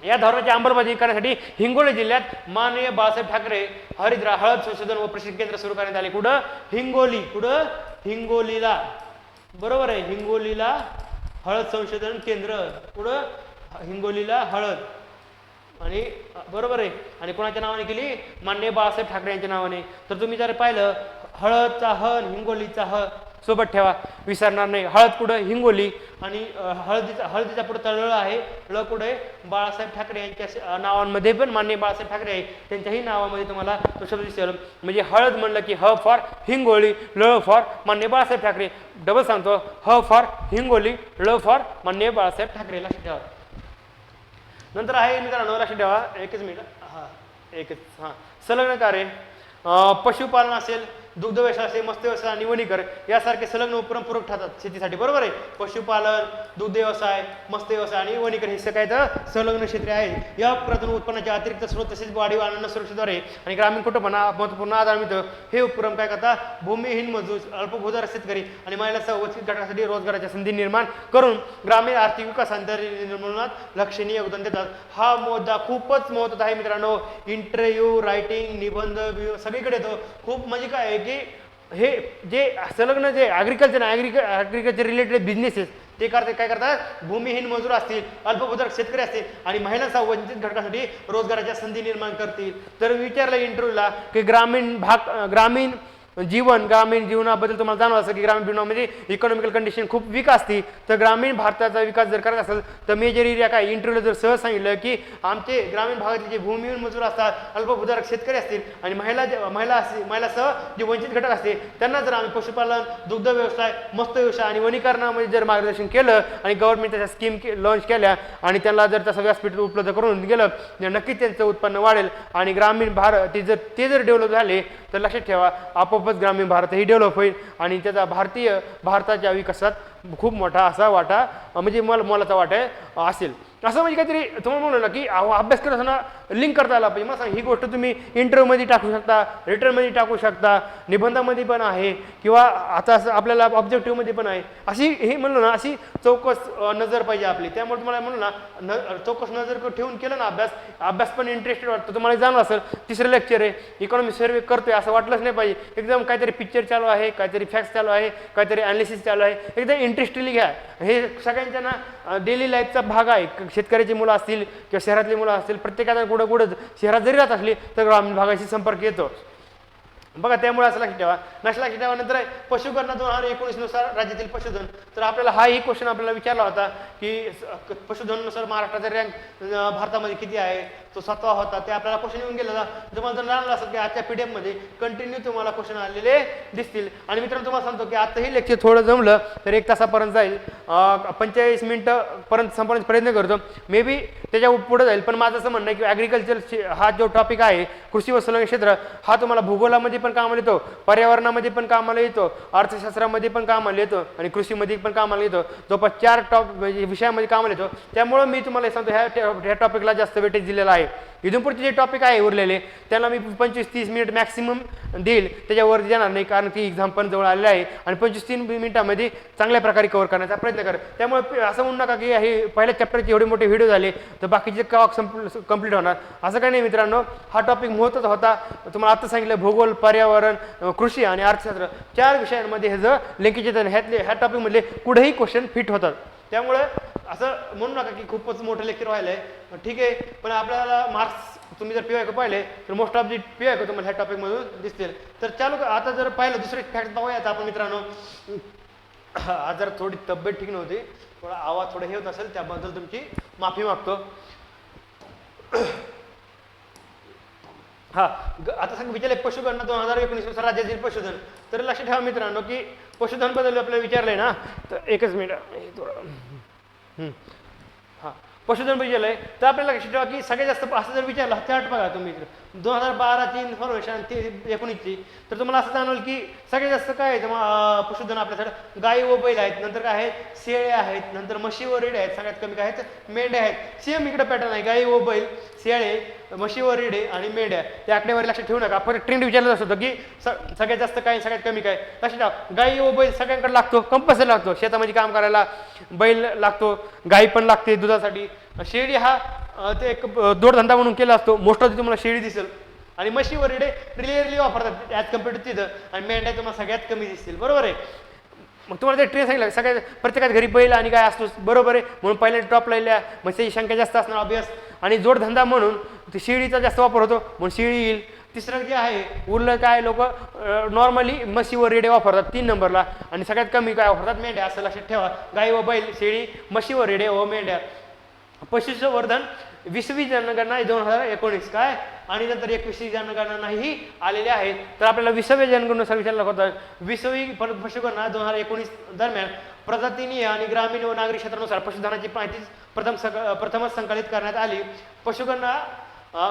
या धोरणाची अंमलबजावणी करण्यासाठी हिंगोली जिल्ह्यात माननीय बाळासाहेब ठाकरे हरिद्रा हळद संशोधन व प्रशिक्षण केंद्र सुरू करण्यात आले. कुठं हिंगोलीला बरोबर आहे. हिंगोलीला हळद संशोधन केंद्र कुठं हिंगोलीला हळद आणि बरोबर आहे. आणि कोणाच्या नावाने केली माननीय बाळासाहेब ठाकरे यांच्या नावाने. तर तुम्ही जर पाहिलं हळदचा हन हिंगोलीचा ह सोबत ठेवा विसरणार नाही. हळद कुठं हिंगोली आणि हळदीचा पुढचा ळ आहे ळ कुठे बाळासाहेब ठाकरे यांच्या नावांमध्ये पण माननीय बाळासाहेब ठाकरे आहे त्यांच्याही नावामध्ये तुम्हाला तो शब्द दिसेल. म्हणजे हळद म्हणलं की ह फॉर हिंगोली ळ फॉर माननीय बाळासाहेब ठाकरे. डबल सांगतो ह फॉर हिंगोली ळ फॉर माननीय बाळासाहेब ठाकरे. लक्षात ठेवा. नंतर आहे मित्रांनो लक्षात ठेवा एकच मिनिट संलग्न कार्य पशुपालन असेल दुग्ध व्यवसाय असेल मत्स्य व्यवसाय आणि वनीकर यासारखे संलग्न उपक्रमपूरक ठरतात शेतीसाठी बरोबर आहे. पशुपालन दुग्ध व्यवसाय मत्स्य व्यवसाय आणि वनीकर हे काय तर संलग्न क्षेत्रे आहेत. या प्रथम उत्पन्नाचे अतिरिक्त स्रोत तसेच वाढीव अन्न सुरक्षेद्वारे आणि ग्रामीण कुटुंबांना महत्वपूर्ण आधार मिळतो. हे उपक्रम काय करतात भूमिहीन मजूर अल्पभूधारक शेतकरी आणि महिलांसह वंचित घटकासाठी रोजगाराच्या संधी निर्माण करून ग्रामीण आर्थिक विकास निर्माणात लक्षणीय योगदान देतात. हा मुद्दा खूपच महत्त्वाचा आहे मित्रांनो. इंटरव्ह्यू रायटिंग निबंध सगळीकडे येतो. खूप म्हणजे काय की हे जे संलग्न जे ॲग्रिकल्चर रिलेटेड बिझनेसेस ते काय करतात भूमिहीन मजूर असतील अल्पभूधारक शेतकरी असतील आणि महिलांसह वंचित घटकासाठी रोजगाराच्या संधी निर्माण करतील. तर विचारलं इंटरव्ह्यूला की ग्रामीण जीवन ग्रामीण जीवनाबद्दल तुम्हाला जाणवं असेल की ग्रामीण जीवनामध्ये इकॉनॉमिकल कंडिशन खूप वीक असते, तर ग्रामीण भारताचा विकास जर करत असेल तर मेजर एरिया काय इंटरव्ह्यू जर सहज सांगितलं की आमचे ग्रामीण भागातले जे भूमिहीन मजूर असतात, अल्पभूधारक शेतकरी असतील आणि महिलासह जे वंचित घटक असते त्यांना जर आम्ही पशुपालन, दुग्ध व्यवसाय, मत्स्य व्यवसाय आणि वनीकरणामध्ये जर मार्गदर्शन केलं आणि गव्हर्नमेंट त्याच्या स्कीम लॉन्च केल्या आणि त्यांना जर तसं व्यासपीठ उपलब्ध करून गेलं तर नक्कीच त्यांचं उत्पन्न वाढेल आणि ग्रामीण भारत ते जर डेव्हलप झाले तर लक्षात ठेवा आपोआपच ग्रामीण भारतही डेव्हलप होईल आणि त्याचा भारताच्या विकासात खूप मोठा असा वाटा म्हणजे मोलाचा वाटा असेल. असं म्हणजे काहीतरी तुम्हाला म्हणलं ना की अभ्यास करत असताना लिंक करता आला पाहिजे. मला सांग ही गोष्ट तुम्ही इंटरव्ह्यूमध्ये टाकू शकता, रिटर्नमध्ये टाकू शकता, निबंधामध्ये पण आहे किंवा आता असं आपल्याला ऑब्जेक्टिव्हमध्ये पण आहे. अशी हे म्हणलो ना अशी चौकस नजर पाहिजे आपली. त्यामुळे तुम्हाला म्हणलो ना चौकस नजर ठेवून केलं ना अभ्यास पण इंटरेस्टेड वाटतं. तुम्हाला जाणवं असेल तिसरं लेक्चर आहे इकॉनॉमी सर्वे करतोय असं वाटलंच नाही पाहिजे. एकदम काहीतरी पिक्चर चालू आहे, काहीतरी फॅक्ट्स चालू आहे, काहीतरी ॲनालिसिस चालू आहे. एकदम इंटरेस्टिंगली घ्या. हे सगळ्यांच्या ना डेली लाईफचा भाग आहे. शेतकऱ्याची मुलं असतील किंवा शहरातली मुलं असतील, प्रत्येकाला कुठं शहरात जरी राहत असली तर ग्रामीण भागाशी संपर्क येतो बघा. त्यामुळे असं लक्षात ठेवा. लक्षात ठेवानंतर पशुगणना 2019 नुसार राज्यातील पशुधन, तर आपल्याला हाही क्वेश्चन आपल्याला विचारला होता की पशुधननुसार महाराष्ट्राचा रँक भारतामध्ये किती आहे, तो 7वा होता. ते आपल्याला क्वेश्चन येऊन गेला. तुम्हाला जर जाणलं असेल की आजच्या PDF मध्ये कंटिन्यू तुम्हाला क्वेश्चन आलेले दिसतील. आणि मित्रांनो तुम्हाला सांगतो की आताही लेक्चर थोडं जमलं तर 1 तासापर्यंत जाईल, 45 मिनिटापर्यंत संपवण्याचा प्रयत्न करतो. मे बी त्याच्या पुढे जाईल. पण माझं असं म्हणणं आहे की ॲग्रिकल्चर हा जो टॉपिक आहे कृषी व संलग्न क्षेत्र हा तुम्हाला भूगोलामध्ये पण कामाला येतो, पर्यावरणामध्ये पण कामाला येतो, अर्थशास्त्रामध्ये पण कामाला येतो आणि कृषीमध्ये पण कामाला येतो. जवळपास 4 म्हणजे विषयामध्ये कामाला येतो. त्यामुळे मी तुम्हाला सांगतो ह्या टॉपिकला जास्त वेटेज दिलेला आहे. इथून पुढचे जे टॉपिक आहे उरलेले त्याला मी 25-30 मिनिट मॅक्सिमम देईल, त्याच्यावर जाणार नाही कारण ती एक्झाम पण जवळ आलेली आहे आणि 25-30 मिनिटामध्ये चांगल्या प्रकारे कव्हर करण्याचा प्रयत्न कर. त्यामुळे असं म्हणू नका की हे पहिल्या चॅप्टरचे एवढे मोठे व्हिडिओ झाले तर बाकीचे कंप्लीट होणार, असं काही नाही मित्रांनो. हा टॉपिक महत्त्वाचा होता. तुम्हाला आता सांगितलं भूगोल, पर्यावरण, कृषी आणि अर्थशास्त्र 4 विषयांमध्ये हे जर लिंकेज येतं ह्या टॉपिकमधले कुठेही क्वेश्चन फिट होतात. त्यामुळे असं म्हणू नका की खूपच मोठं लेक्चर व्हायला आहे, ठीक आहे. पण आपल्याला मार्क्स तुम्ही जर PYQ पाहिले तर मोस्ट ऑफ दी PYQ तुम्हाला ह्या टॉपिकमधून दिसतील. तर चालू आता जर पाहिलं दुसरे फॅक्ट बघूयात आपण मित्रांनो. आज जर थोडी तब्येत ठीक नव्हती, थोडा आवाज थोडा हे होत असेल त्याबद्दल तुमची माफी मागतो. हा आता सांग विचारले पशुगणना 2019 नुसार राज्यातील पशुधन. तर लक्षात ठेवा मित्रांनो की पशुधन बद्दल आपल्याला विचारलंय ना, तर एकच मिनिट थोडं हां पशुधन विचारलंय तर आपल्याला लक्षात ठेवा की सगळ्यात जास्त असं जर विचारलं चार्ट बघा तुम्ही 2012ची इन्फॉर्मेशन 19ची, तर तुम्हाला असं जाणवलं की सगळ्यात जास्त काय आहे पशुधन आपल्याकडे गाई व बैल आहेत, नंतर काय आहेत शेळे आहेत, नंतर म्हशी व रेडे आहेत, सगळ्यात कमी काय आहेत मेंढ्या आहेत. सेम इकडे पॅटर्न आहे गाई व बैल, शेळे, म्हशी व रेडे आणि मेंढ्या. त्या आकडेवारी लक्षात ठेवू नका. परत ट्रेंड विचारलं असं होतं की सगळ्यात जास्त काय सगळ्यात कमी काय. लक्षात ठेवा गाई व बैल सगळ्यांकडे लागतो, कंपल्सरी लागतो. शेतामध्ये काम करायला बैल लागतो, गाई पण लागते दुधासाठी. शेळी हा ते एक जोडधंदा म्हणून केला असतो. मोस्ट ऑफ तुम्हाला शेळी दिसेल आणि म्हशी व रेडे रिलेअरली वापरतात ॲज कम्पेअर टू तिथं, आणि मेंढ्या तुम्हाला सगळ्यात कमी दिसतील. बरोबर आहे. मग तुम्हाला ते ट्रेन सांगितलं सगळ्यात प्रत्येकात घरी बैल आणि गाय असतोच, बरोबर आहे. म्हणून पहिल्या टॉप लाईनला म्हशीची संख्या जास्त असणार ऑब्वियस, आणि जोडधंदा म्हणून ते शेळीचा जास्त वापर होतो म्हणून शेळी येईल. तिसरं जे आहे उरलं काय लोक नॉर्मली म्हशी व रेडे वापरतात 3 नंबरला, आणि सगळ्यात कमी काय वापरतात मेंढ्या. असं लक्षात ठेवा गाय व बैल, शेळी, म्हशी व रेडे व मेंढ्या. पशुसंवर्धन 20वी जनगणना 2019 काय, आणि नंतर 21वी जनगणनाही आलेले आहेत. तर आपल्याला 20व्या जनगणनेनुसार विचारलं होतं 20वी पशुगणना 2019 दरम्यान प्रजातीनीय आणि ग्रामीण व नागरी क्षेत्रानुसार पशुधनाची माहिती प्रथमच संकलित करण्यात आली. पशुगणना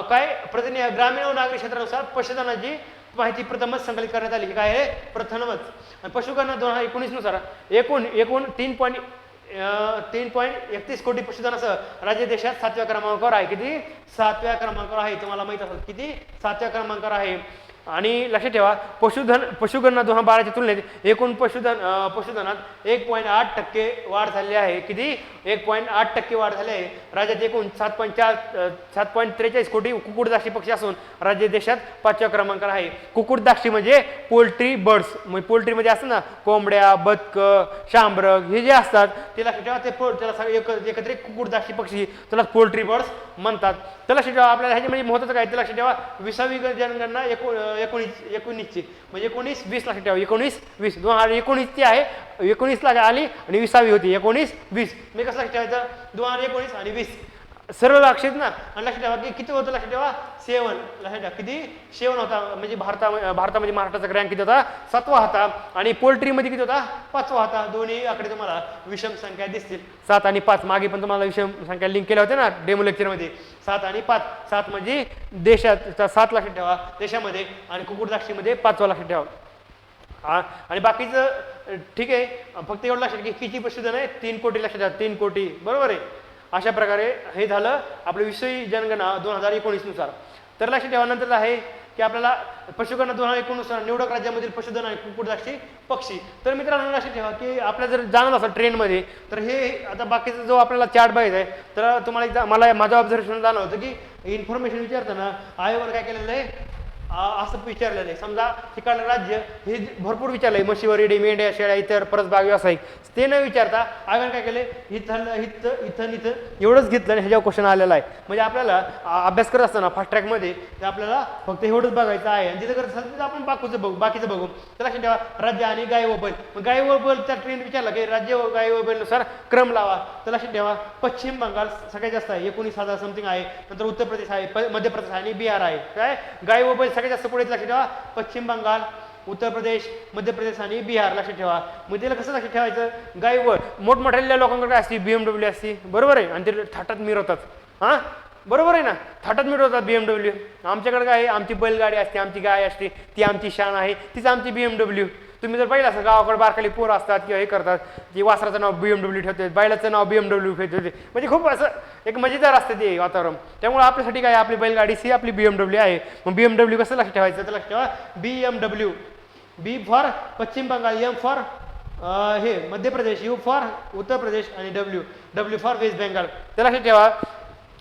काय प्रतिनिधी ग्रामीण व नागरी क्षेत्रानुसार पशुधनाची माहिती प्रथमच संकलित करण्यात आली. काय आहे प्रथमच. पशुगणना 2019 नुसार एकूण 3.31 कोटी पशुधनासह राज्य देशात 7व्या क्रमांकावर आहे. किती 7व्या क्रमांकावर आहे. तुम्हाला माहित असेल किती 7व्या क्रमांकावर आहे. आणि लक्षात ठेवा पशुगणना 2012च्या तुलनेत एकूण पशुधनात 1.8% वाढ झाली आहे. किती 1.8% वाढ झाली आहे. राज्यात एकूण 7.43 कोटी कुक्कुटदाक्षी पक्षी असून राज्य देशात 5व्या क्रमांकावर आहे. कुक्कुटदाक्षी म्हणजे पोल्ट्री बर्ड्स, म्हणजे पोल्ट्रीमध्ये असतं ना कोंबड्या, बदक, शांबरग हे जे असतात ते लक्षात ठेवा. त्याला एकत्रित कुक्कुटदाक्षी पक्षी त्याला पोल्ट्री बर्ड्स म्हणतात. तर लक्षात ठेवा आपल्याला ह्याच्यामध्ये महत्त्वाचं काय ते लक्षात ठेवा. 20वी जनगणना 19ची म्हणजे 19 20 लक्षात ठेवा. 19 20 2019ची आहे, 19ला आली आणि 20वी होती. 19 20 मी कसं लक्षात ठेवायचं 2019 आणि 20 सर्व लक्षात ना. आणि लक्षात ठेवा की किती होतं लक्षात ठेवा 7 लक्षात ठेवा किती 7 होता. म्हणजे भारतामध्ये महाराष्ट्राचा रँक किती होता 7वा होता. आणि पोल्ट्रीमध्ये किती होता 5वा होता. दोन्ही आकडे तुम्हाला विषम संख्या दिसतील 7 आणि 5. मागे पण तुम्हाला विषम संख्या लिंक केल्या होत्या ना डेमो लेक्चरमध्ये. 7 आणि 5. 7 म्हणजे देशात 7 लक्षात ठेवा देशामध्ये आणि कुक्कुटजातीमध्ये 5वा लक्षात ठेवा. आणि बाकीचं ठीक आहे. फक्त एवढं लक्षात की किती पशुधन आहे 3 कोटी लक्षात ठेवा 3 कोटी बरोबर आहे. अशा प्रकारे हे झालं आपलं विषयी जनगणना 2019 नुसार. तर लक्षात ठेवा नंतर आहे की आपल्याला पशुगणना 2019 नुसार निवडक राज्यामधील पशुधन आणि कुक्कुटजाती पक्षी. तर मित्रांनो लक्षात ठेवा की आपल्याला जर जाणवलं असेल ट्रेनमध्ये तर हे आता बाकीचा जो आपल्याला चार्ट बघायचा आहे तर तुम्हाला एकदा मला माझं ऑब्झर्वेशन जाणवतं की इन्फॉर्मेशन विचारताना आयोगाने काय केलेलं आहे असं विचारलेलं आहे. समजा ठिकाण राज्य हे भरपूर विचारलं आहे म्हशीवर रेडी मेंढ्या शेळ्या इतर परसबाग व्यावसायिक ते न विचारता आयोगाने काय केले इथं एवढंच घेतलं आणि ह्याच्यावर क्वेश्चन आलेला आहे. म्हणजे आपल्याला अभ्यास करत असताना फास्ट ट्रॅकमध्ये ते आपल्याला फक्त एवढंच बघायचं आहे आणि जिथं करत असेल तिथं आपण बाकीचं बघू. तर लक्षात ठेवा राज्य आणि गाय व बैल. मग गाय व बैलचा ट्रेंड विचारला की राज्य व गाय व बैलनुसार क्रम लावा. तर लक्षात ठेवा पश्चिम बंगाल सगळ्यात जास्त आहे 19,000 समथिंग आहे. नंतर उत्तर प्रदेश आहे मध्य प्रदेश आहे आणि बिहार आहे. काय गाय व बैल सगळ्यात जास्त पुढे लक्षात ठेवा पश्चिम बंगाल उत्तर प्रदेश मध्य प्रदेश आणि बिहार लक्षात ठेवा. मग त्याला कसं लक्षात ठेवायचं गायवर मोठमोठ्या लोकांकडे असते BMW असते बरोबर आहे आणि ते थाटात मिरवतात. हां बरोबर आहे ना थाटात मिरवतात BMW. आमच्याकडे काय आहे आमची बैलगाडी असते आमची गाय असते ती आमची शान आहे तीच आमची BMW. तुम्ही जर पाहिलं असं गावाकडे बारकाली पोरं असतात किंवा हे करतात की वासराचं नाव BMW ठेवते बैलाचं नाव BMW ठेवते. म्हणजे खूप असं एक मजेदार असते ते वातावरण. त्यामुळे आपल्यासाठी काय आपली बैलगाडी ही आपली BMW आहे. मग BMW कसं लक्षात ठेवायचं तर लक्षात ठेवा BMW. B फॉर पश्चिम बंगाल M फॉर हे मध्य प्रदेश U फॉर उत्तर प्रदेश आणि W फॉर वेस्ट बेंगाल. तर लक्षात ठेवा.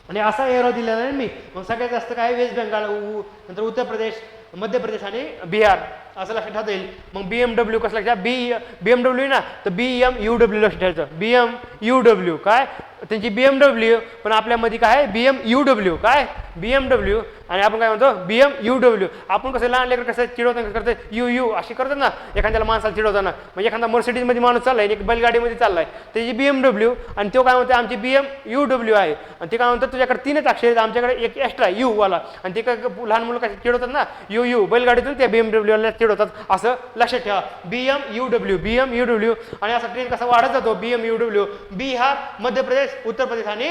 आणि असा एरो दिलेला आहे मी. मग सगळ्यात जास्त काय वेस्ट बेंगाल नंतर उत्तर प्रदेश मध्य प्रदेश आणि बिहार असं लक्षात ठेवता येईल. मग BMW कसं लक्षात BMW ना तर BMUW लक्षात ठेवायचं BMUW काय त्यांची BMW पण आपल्यामध्ये काय आहे BMUW काय BMW आणि आपण काय म्हणतो BMUW. आपण कसं लहान लेकर कसं चिडवताना करतं यू अशी करतात ना एखाद्याला माणसाला चिडवताना. म्हणजे एखादा मर्सिडीजमध्ये माणूस चाललाय एक बैलगाडीमध्ये चाललाय त्याची BMW आणि तो काय म्हणतो आमची BMUW आहे. आणि ते काय म्हणतात तुझ्याकडे 3च अक्षर आहेत आमच्याकडे एक एक्स्ट्रा U वाला. आणि ते काय लहान मुलं कसं चिडवतात ना यू बैलगाडीतून त्या BMWला चिडवतात असं लक्षात ठेवा BMUW. आणि असा ट्रेन कसा वाढत जातो BMUW बिहार मध्य प्रदेश उत्तर प्रदेश आणि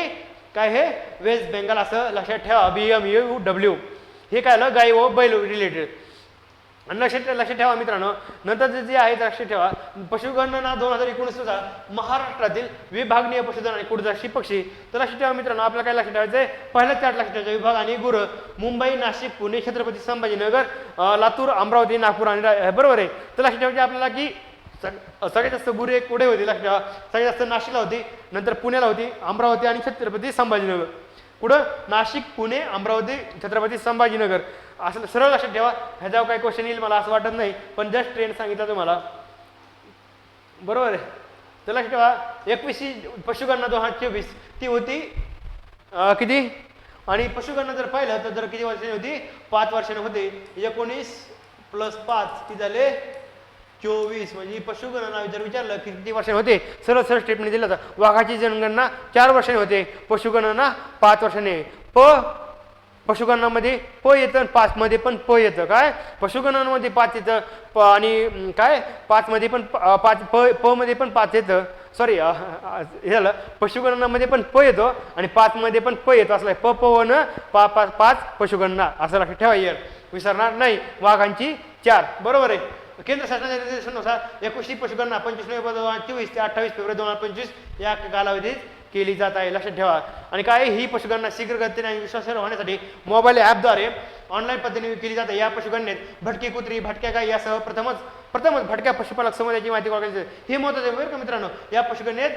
काय हे वेस्ट बेंगाल असं लक्षात ठेवा BMUW. हे काय आलं गाय व बैल रिलेटेड. आणि लक्षात ठेवा मित्रांनो नंतर जे आहे लक्षात ठेवा पशुगणना 2019 नुसार महाराष्ट्रातील विभागनीय पशुधन आणि कुक्कुटजाती पक्षी. तर लक्षात ठेवा मित्रांनो आपल्याला काय लक्षात ठेवायचं आहे पहिल्या चार्ट लक्षात ठेवायचं विभाग आणि गुरं मुंबई नाशिक पुणे छत्रपती संभाजीनगर लातूर अमरावती नागपूर आणि बरोबर आहे. तर लक्षात ठेवायचं आपल्याला की सगळ्यात जास्त गुरे कुठे होती लक्षात ठेवा सगळ्यात जास्त नाशिकला होती नंतर पुण्याला होती अमरावती आणि छत्रपती संभाजीनगर. कुठं नाशिक पुणे अमरावती छत्रपती संभाजीनगर असं सरळ लक्षात ठेवा. ह्याच्यावर काही क्वेश्चन येईल मला असं वाटत नाही पण जस्ट ट्रेंड सांगितलं तुम्हाला बरोबर आहे. तर लक्षात ठेवा 21वी पशुगणना 2024 ती होती किती आणि पशुगणना जर पाहिलं तर जर किती वर्षांनी होती 5 वर्षांनी होते. 19 + 5 किती झाले 24. म्हणजे पशुगणना जर विचारलं की किती वर्षांनी होते सरळ स्टेटमेंट दिलं तर वाघाची जनगणना 4 वर्षांनी होते पशुगणना 5 वर्षांनी. पशुगणनामध्ये प येतं आणि 5 मध्ये पण प येतं काय पशुगणनामध्ये 5 येतं आणि काय 5 मध्ये पण 5 प मध्ये पण 5 येतं सॉरी हे झालं पशुगणनामध्ये पण प येतो आणि 5 मध्ये पण प येतो असं प वन 5 पशुगणना असं लक्षात ठेवा येईल विसरणार नाही. वाघांची 4 बरोबर आहे. केंद्र शासनाच्या निर्देशानुसार 21वी पशुगणना 25 नोव्हेंबर 2024 ते 28 फेब्रुवारी 2025 या कालावधीत केली जात आहे लक्षात ठेवा. आणि काय ही पशुगणना शीघ्र गतीने आणि विश्वासार्ह होण्यासाठी मोबाईल ॲपद्वारे ऑनलाईन पद्धतीने केली जाते. या पशुगणनेत भटकी कुत्री भटक्या गाय यासह प्रथमच भटक्या पशुपालक समुदायाची माहिती गोळा हे महत्त्वाचं आहे बरं का मित्रांनो. या पशुगणनेत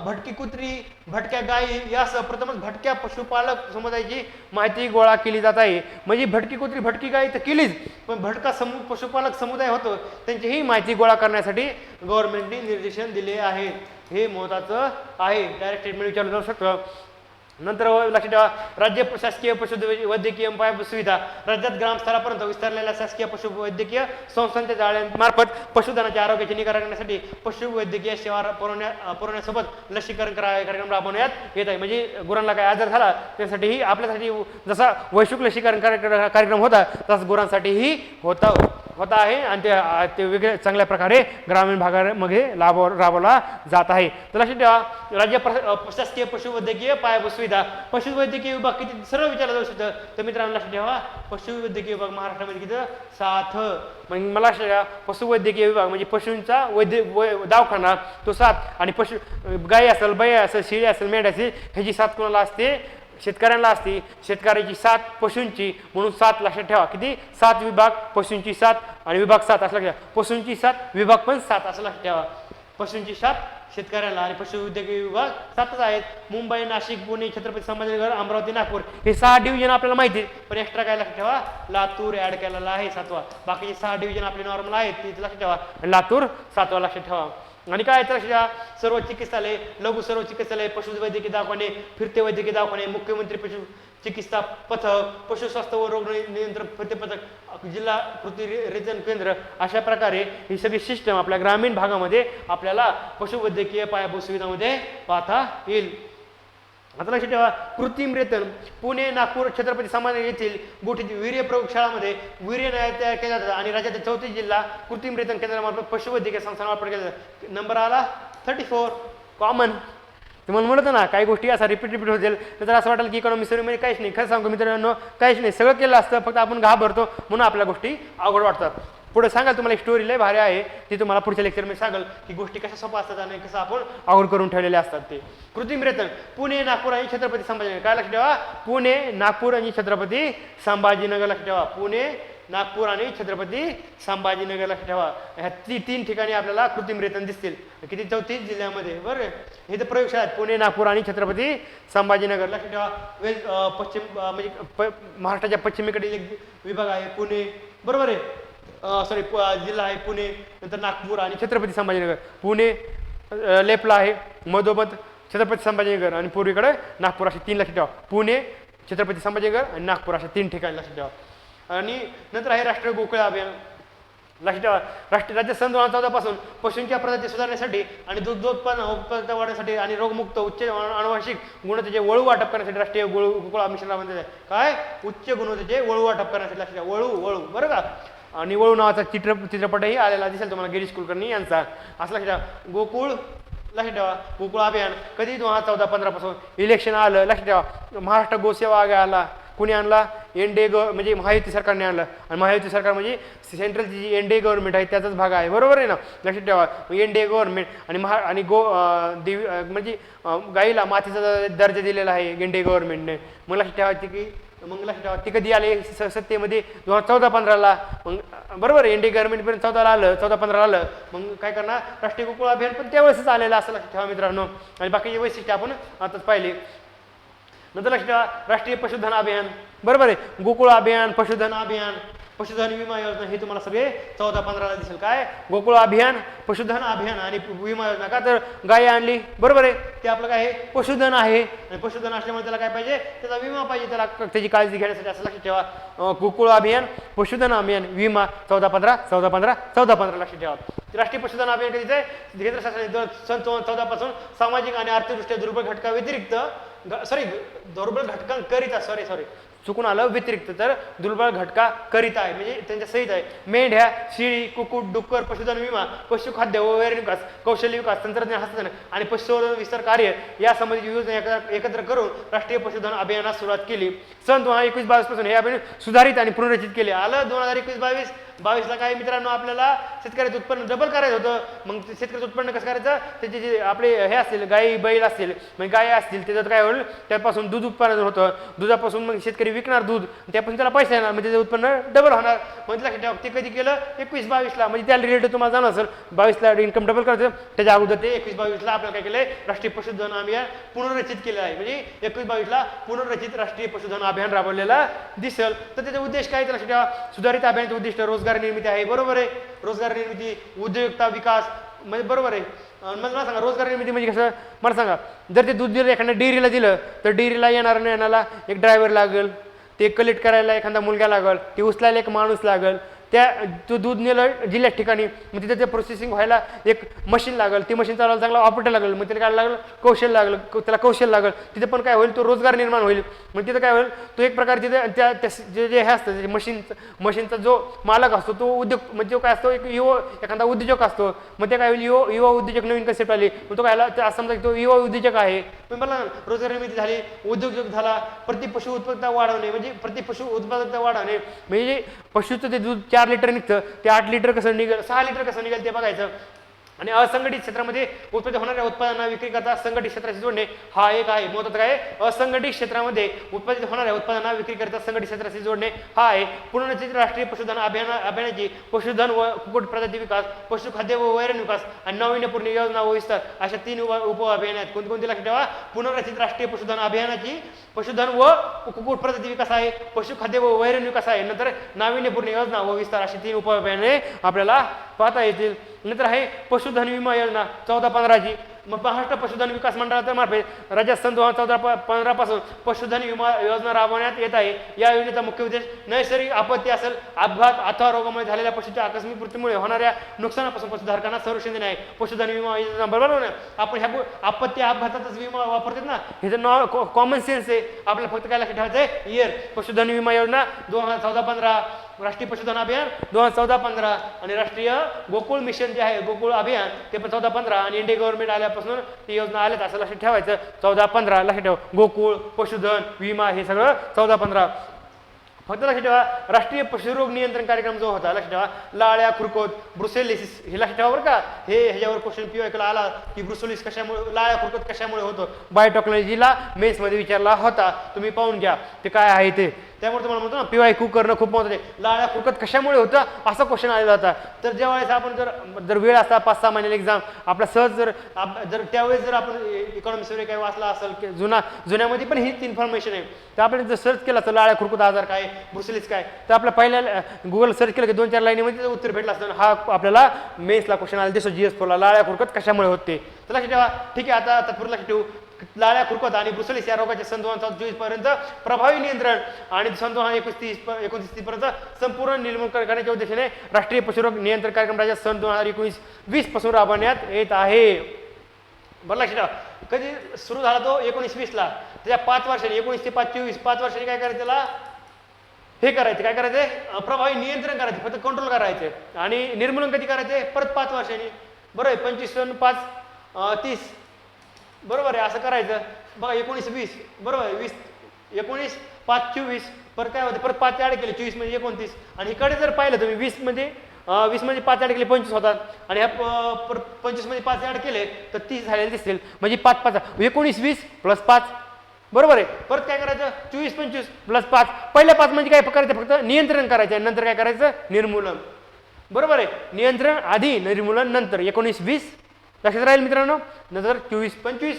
भटकी कुत्री भटक्या गायी यासह प्रथमच भटक्या पशुपालक समुदायाची माहिती गोळा केली जात आहे. म्हणजे भटकी कुत्री भटकी गाय तर केलीच पण भटका पशुपालक समुदाय होतो त्यांचीही माहिती गोळा करण्यासाठी गव्हर्नमेंटने निर्देशन दिले आहेत. हे महत्त्वाचं आहे. डायरेक्ट स्टेटमेंट विचारलं जाऊ शकतं. नंतर लक्षात ठेवा राज्य शासकीय पशुवैद्यकीय पायाभूत सुविधा राज्यात ग्रामस्तरापर्यंत विस्तारलेल्या शासकीय पशुवैद्यकीय संस्थांच्या जाळ्यांमार्फत पशुधनाच्या आरोग्याची निगा राखण्यासाठी पशुवैद्यकीय सेवा पुरवण्यासोबत लसीकरण कार्यक्रम राबवण्यात येत आहे. म्हणजे गुरांना काय आजार झाला त्यासाठीही आपल्यासाठी जसा वैश्विक लसीकरण कार्यक्रम होता तसाच गुरांसाठीही होता आहे आणि ते वेगळे चांगल्या प्रकारे ग्रामीण भागामध्ये राबवला जात आहे. तर लक्षात ठेवा राज्य शासकीय पशुवैद्यकीय पायाभूत सुविधा पशुवैद्यकीय विभाग किती सरळ विचारला जाऊ शकतं. तर मित्रांनो लक्षात ठेवा पशुवैद्यकीय विभाग महाराष्ट्रामध्ये किती 7. म्हणजे मला लक्षात ठेवा पशुवैद्यकीय विभाग म्हणजे पशूंचा दवाखाना तो 7 आणि गाय असेल बैल असेल शेळी असेल मेंढ असेल ह्याची 7 कोणाला असते शेतकऱ्यांना असते. शेतकऱ्याची 7 पशूंची म्हणून 7 लक्षात ठेवा किती 7 विभाग पशूंची 7 आणि विभाग 7 असं लक्षात पशूंची 7 विभाग पण 7 असं लक्षात ठेवा. पशूंची 7 शेतकऱ्याला आणि पशुवैद्यकीय विभाग 7च आहेत. मुंबई नाशिक पुणे छत्रपती संभाजीनगर अमरावती नागपूर हे 6 डिव्हिजन आपल्याला माहिती पण एक्स्ट्रा काय लक्षात ठेवा लातूर ऍड केलेला आहे 7वा. बाकीचे 6 डिव्हिजन आपले नॉर्मल आहेत ते लक्षात ठेवा आणि लातूर 7वा लक्षात ठेवा. आणि काय तर सर्व चिकित्सालय लघु सर्व चिकित्सालय पशुवैद्यकीय दवाखाने फिरते वैद्यकीय दवाखाने मुख्यमंत्री पशु चिकित्सा पथक पशुस्वास्थ्य व रोग नियंत्रण फिरते पथक जिल्हा कृती रेचन केंद्र अशा प्रकारे ही सगळी सिस्टम आपल्या ग्रामीण भागामध्ये आपल्याला पशुवैद्यकीय पायाभूत सुविधामध्ये पाहता येईल. आता लक्षात ठेवा कृत्रिम रेतन पुणे नागपूर छत्रपती संभाजी येथील गोठीतील वीर्य प्रयोगशाळामध्ये वीर्य तयार केला जातात आणि राज्यातील 34 जिल्हा कृत्रिम रेतन केंद्रामार्फत पशुवैद्यकीय संस्थांना वापर केला जातो. नंबर आला 34 कॉमन. तुम्हाला म्हणतो ना काही गोष्टी असा रिपीट होतील तर असं वाटेल की इकॉनॉमी सर्व्हिसमध्ये काहीच नाही. खरं सांगतो मित्रांनो काहीच नाही सगळं केलं असतं फक्त आपण घाबरतो म्हणून आपल्या गोष्टी अवघड वाटतात. पुढे सांगाल तुम्हाला एक स्टोरी लय भारी आहे ती तुम्हाला पुढच्या लेक्चरमध्ये सांगाल की गोष्टी कशा सोपा असतात आणि कसं आपण अवघड करून ठेवलेले असतात ते. कृत्रिम रेतन पुणे नागपूर आणि छत्रपती संभाजीनगर काय लक्षात ठेवा पुणे नागपूर आणि छत्रपती संभाजीनगर लक्षात ठेवा पुणे नागपूर आणि छत्रपती संभाजीनगर लक्षात ठेवा. ह्या 3 ठिकाणी आपल्याला कृत्रिम रेतन दिसतील किती 34 जिल्ह्यामध्ये बरं. हे तर प्रयोगशाळा आहेत पुणे नागपूर आणि छत्रपती संभाजीनगर लक्षात ठेवा. पश्चिम म्हणजे महाराष्ट्राच्या पश्चिमेकडील एक विभाग आहे पुणे बरोबर आहे सॉरी जिल्हा आहे पुणे नंतर नागपूर आणि छत्रपती संभाजीनगर. पुणे लेफ्टला आहे मधोमध छत्रपती संभाजीनगर आणि पूर्वीकडे नागपूर असे 3 लक्षात ठेवा. पुणे छत्रपती संभाजीनगर आणि नागपूर अशा 3 ठिकाणी लक्षात ठेवा. आणि नंतर आहे राष्ट्रीय गोकुळ अभियान लक्षात ठेवा. राज्य सन 2014 पासून पशूंच्या प्रजाती सुधारण्यासाठी आणि दूध उत्पादन वाढवण्यासाठी आणि रोगमुक्त उच्च अनुवांशिक गुणवत्तेचे वळू वाटप करण्यासाठी राष्ट्रीय गोकुळ मिशन राबवण्यात काय उच्च गुणवत्तेचे वळू वाटप करण्यासाठी लक्षात ठेवा. वळू बरं का. आणि वळू नावाचा चित्रपटही आलेला दिसेल तुम्हाला गिरीश कुलकर्णी यांचा असं लक्षात ठेवा. गोकुळ लक्षात ठेवा गोकुळ अभियान कधी 2014-15 पासून इलेक्शन आलं लक्षात ठेवा. महाराष्ट्र गोसेवा आला कुणी आणला एनडीए म्हणजे महायुती सरकारने आणलं आणि महायुती सरकार म्हणजे सेंट्रलची जी एनडीए गव्हर्नमेंट आहे त्याचाच भाग आहे बरोबर आहे ना. लक्षात ठेवा एनडीए गव्हर्नमेंट आणि म्हणजे गाईला मातीचा दर्जा दिलेला आहे एनडीए गव्हर्नमेंटने. मग लक्षात ठेवायची की मग लक्षात ठेवा ती कधी आले सत्तेमध्ये 2014-15ला मग बरोबर एनडीए गव्हर्नमेंटपर्यंत 14ला आलं 14-15ला आलं. मग काय करणार राष्ट्रीय गोकुळ अभियान पण त्यावेळेसच आलेलं असं लक्षात ठेवा मित्रांनो. आणि बाकीचे वैशिष्ट्य आपण आताच पाहिले. नंतर लक्षात ठेवा राष्ट्रीय पशुधन अभियान बरोबर आहे गोकुळ अभियान पशुधन अभियान पशुधन विमा योजना हे तुम्हाला सगळे 14-15ला दिसेल. काय गोकुळ अभियान पशुधन अभियान आणि विमा योजना का तर गाय आणली बरोबर आहे ते आपलं काय आहे पशुधन आहे आणि पशुधन असल्यामुळे त्याला काय पाहिजे त्याचा विमा पाहिजे त्याला त्याची काळजी घेण्यासाठी असं लक्षात ठेवा. गोकुळ अभियान पशुधन अभियान विमा 14-15 लक्षात ठेवा. राष्ट्रीय पशुधन अभियान कधीच आहे केंद्र शासनाने सन 2014 पासून सामाजिक आणि आर्थिकदृष्ट्या दुर्बल घटका व्यतिरिक्त दुर्बल घटकांकरिता चुकून आलं व्यतिरिक्त तर दुर्बल घटका करीता आहे म्हणजे त्यांच्या सहित आहे. मेंढ्या शेळी कुक्कुट डुक्कर पशुधन विमा पशुखाद्य व वैरण विकास कौशल्य विकास तंत्रज्ञान हस्तांतरण आणि पशुसंवर्धन विस्तार कार्य या संबंधित योजना एकत्र करून राष्ट्रीय पशुधन अभियानास सुरुवात केली. सन 2021-22 पासून हे अभियान सुधारित आणि पुनर्रचित केले. आलं 2021-22ला काय मित्रांनो आपल्याला शेतकऱ्याचं उत्पन्न डबल करायचं होतं. मग शेतकऱ्याचं उत्पन्न कसं करायचं त्याचे जे आपले हे असतील गाई बैल असतील म्हणजे गाय असतील त्याच्यात काय होईल त्यापासून दूध उत्पादन होतं. दुधापासून मग शेतकरी विकणार दूध त्यापासून त्याला पैसे येणार म्हणजे त्याचं उत्पन्न डबल होणार. म्हणजे लक्षात ठेवा ते कधी केलं 21-22ला म्हणजे त्याला रिलेटेड तुम्हाला जाणार असेल 22ला इन्कम डबल करायचं त्याच्या अगोदर ते 21-22ला आपल्याला काय केलंय राष्ट्रीय पशुधन अभियान पुनर्रचित केलं आहे. म्हणजे 21-22ला पुनर्रचित राष्ट्रीय पशुधन अभियान राबवलेला दिसेल. तर त्याचा उद्देश काय लक्षात ठेवा सुधारित अभियानाचे उद्दिष्ट रोजगार निर्मिती आहे बरोबर आहे. रोजगार निर्मिती उद्योजकता विकास म्हणजे बरोबर आहे. मला सांगा रोजगार निर्मिती म्हणजे कसं, मला सांगा जर ते दूध दिलं एखाद्या डेअरीला दिलं तर डेअरीला येणारा एक ड्रायव्हर लागेल, ते कलेक्ट करायला एखादा मुलगा लागेल, ते उचलायला एक माणूस लागेल, त्या तो दूध नेलं जिल्ह्यात ठिकाणी मग तिथे ते प्रोसेसिंग व्हायला एक मशीन लागेल, ती मशीन चालवायला चांगला ऑपरेटर लागेल, मग त्याला काय लागलं कौशल्य लागलं, त्याला कौशल्य लागेल, तिथे पण काय होईल तो रोजगार निर्माण होईल. मग तिथं काय होईल तो एक प्रकार तिथे त्या जे हे असतं मशीनचा जो मालक असतो तो उद्योग म्हणजे काय असतो एक एखादा उद्योजक असतो. मग ते काय होईल युवा उद्योजक नवीन कन्सेप्ट आली, मग तो काय असं समजा की तो युवा उद्योजक आहे. पण मला रोजगार निर्मिती झाली, उद्योजक झाला, प्रति पशु उत्पादकता वाढवणे म्हणजे प्रति पशु उत्पादकता वाढवणे म्हणजे पशुचं ते दूध 4 लिटर निघतं ते 8 लिटर कसं निघेल, 6 लिटर कसं निघेल ते बघायचं. आणि असंघटित क्षेत्रामध्ये उत्पादित होणाऱ्या उत्पादनांना विक्री करता संघटित क्षेत्राशी जोडणे हा एक आहे महत्त्वाचा. काय असंघटित क्षेत्रामध्ये उत्पादित होणाऱ्या उत्पादनांना विक्री करता संघटित क्षेत्राशी जोडणे हा आहे. पुनर्रचित राष्ट्रीय पशुधन अभियानाची पशुधन व कुक्कुट प्रजाती विकास, पशुखाद्य व वैरण विकास आणि नाविन्यपूर्ण योजना व विस्तार अशा 3 उपअभियान आहेत. कोणती लक्षात ठेवा, पुनर्रचित राष्ट्रीय पशुधन अभियानाची पशुधन व कुक्कुट प्रजाती विकास आहे, पशुखाद्य व वैरण विकास आहे, नंतर नाविन्यपूर्ण योजना व विस्तार अशी 3 उपअभियाने आपल्याला पाहता येतील. नंतर आहे पशुधन विमा योजना 14-15ची. मग महाराष्ट्र पशुधन विकास मंडळातर्फे राज्यात सन 2014-15 पासून पशुधन विमा योजना राबवण्यात येत आहे. या योजनेचा मुख्य उद्देश नैसर्गिक आपत्ती असेल, अपघात अथवा रोगामुळे झालेल्या पशूच्या आकस्मिक मृत्यूमुळे होणाऱ्या नुकसानापासून पशुधारकांना संरक्षण देणे आहे. पशुधन विमा योजना बरोबर ना, आपण ह्या आपत्ती अपघातातच विमा वापरतात ना, हे तर कॉमन सेन्स आहे. आपल्याला फक्त काय लक्षात ठेवायचं आहे इयर. पशुधन विमा योजना 2014-15, राष्ट्रीय पशुधन अभियान 2014-15 आणि राष्ट्रीय गोकुळ मिशन जे आहे गोकुळ अभियान ते पण 14-15 आणि इंडिया गव्हर्नमेंट आल्यापासून ती योजना आल्यात असं लक्षात ठेवायचं. 14-15 लक्षात ठेवा. गोकुळ पशुधन विमा हे सगळं 14-15. फक्त लक्षात ठेवा राष्ट्रीय पशुरोग नियंत्रण कार्यक्रम जो होता लक्षात ठेवा, लाळ्या खुरकोत ब्रुसेलिसिस हे लक्षात ठेवा बरं का. हे ह्याच्यावर क्वेश्चन PYला आला की ब्रुसेलिस कशामुळे, लाळ्या खुरकोत कशामुळे होतो, बायोटेक्नॉलॉजीला मेन्समध्ये विचारला होता, तुम्ही पाहून घ्या ते काय आहे ते. त्यामुळे तुम्हाला म्हणतो ना PYQ करणं खूप महत्त्वाचं आहे. लाळ्या खुरकत कशामुळे होतं असा क्वेश्चन आलेला होता. तर ज्यावेळेस आपण जर वेळ असता 5-6 महिन्याला एक्झाम आपला सहज जर त्यावेळेस जर आपण इकॉनॉमिक्स वगैरे काही वाचला असेल की जुन्यामध्ये पण हीच इन्फॉर्मेशन आहे, तर आपण जर सर्च केला तर लाळ्या खुरकत आजार काय, ब्रुसेलिस काय, तर आपल्या पहिल्या गुगल सर्च केलं की 2-4 लाईनीमध्ये उत्तर भेटलं असतं. हा आपल्याला मेन्सला क्वेश्चन आला दिसतो GS4ला, लाळ्या खुरकत कशामुळे होते. तर लक्षात ठेवा. ठीक आहे, आता तात्पुरतं लक्षात ठेवू. लाळ्या खुरकत आणि ब्रुसेलिस या रोगाचे सन 2024 पर्यंत प्रभावी नियंत्रण आणि सन 2029 पर्यंत संपूर्ण निर्मूलन करण्याच्या उद्देशाने राष्ट्रीय पशुरोग नियंत्रण कार्यक्रम राज्यात सन 2019-20 पासून राबवण्यात येत आहे. बरं लक्षात ठेवा. कधी सुरू झाला तो 19-20ला, त्याच्या 5 वर्षांनी 19 ते 24 5 वर्षांनी काय करायचं, त्याला हे करायचं, काय करायचं प्रभावी नियंत्रण करायचे, फक्त कंट्रोल करायचे. आणि निर्मूलन कधी करायचे परत 5 वर्षांनी. बरोबर आहे, 25 सन 5 30 बरोबर आहे असं करायचं. बघा 19-20 बरोबर आहे, 19 5 24 परत काय होते, परत 5 ॲड केले 24 म्हणजे 29. आणि इकडे जर पाहिलं तुम्ही 20 मध्ये 5 ॲड केले 25 होतात आणि ह्या 25 मध्ये 5 ॲड केले तर 30 झालेले दिसतील. म्हणजे 5 19-20 + 5 बरोबर आहे. परत काय करायचं 24-25 + 5. पहिल्या 5 म्हणजे काय करायचं, फक्त नियंत्रण करायचं, नंतर काय करायचं निर्मूलन. बरोबर आहे, नियंत्रण आधी निर्मूलन नंतर. 19-20 लक्षात राहील मित्रांनो, नंतर 24-25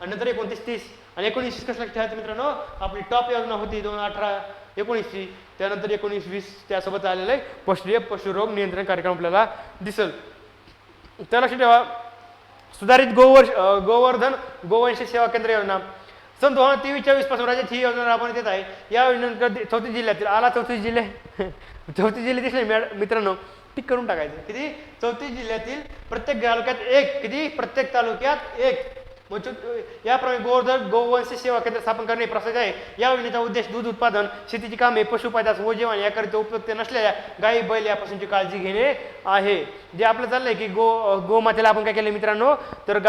आणि नंतर 29-30. आणि 19-20 कसं लक्षात ठेवायचं मित्रांनो, आपली टॉप योजना होती 2018-19ची, त्यानंतर 19-20 त्यासोबत आलेलं आहे राष्ट्रीय पशुरोग नियंत्रण कार्यक्रम आपल्याला दिसेल. त्या लक्षात ठेवा. सुधारित गोवर्धन गोवंश सेवा केंद्र योजना सन 2023-24 पासून राज्यात ही योजना राबवण्यात येत आहे. या योजनेनंतर 34 जिल्ह्यातील 34 जिल्हे 34 जिल्हे दिसले मित्रांनो, टिक करून टाकायचं. किती 34 जिल्ह्यातील प्रत्येक तालुक्यात एक, किती प्रत्येक तालुक्यात एक. याप्रमाणे गोवर्धन गोवंश सेवा केंद्र स्थापन करणे प्रस्तावित आहे. या योजनेचा उद्देश दूध उत्पादन, शेतीची कामे, पशुपादास व जेवण याकरिता उपयुक्त नसलेल्या गायी बैल यापासूनची काळजी घेणे आहे. जे आपलं चाललंय की गोमातेला आपण काय केलं मित्रांनो, तर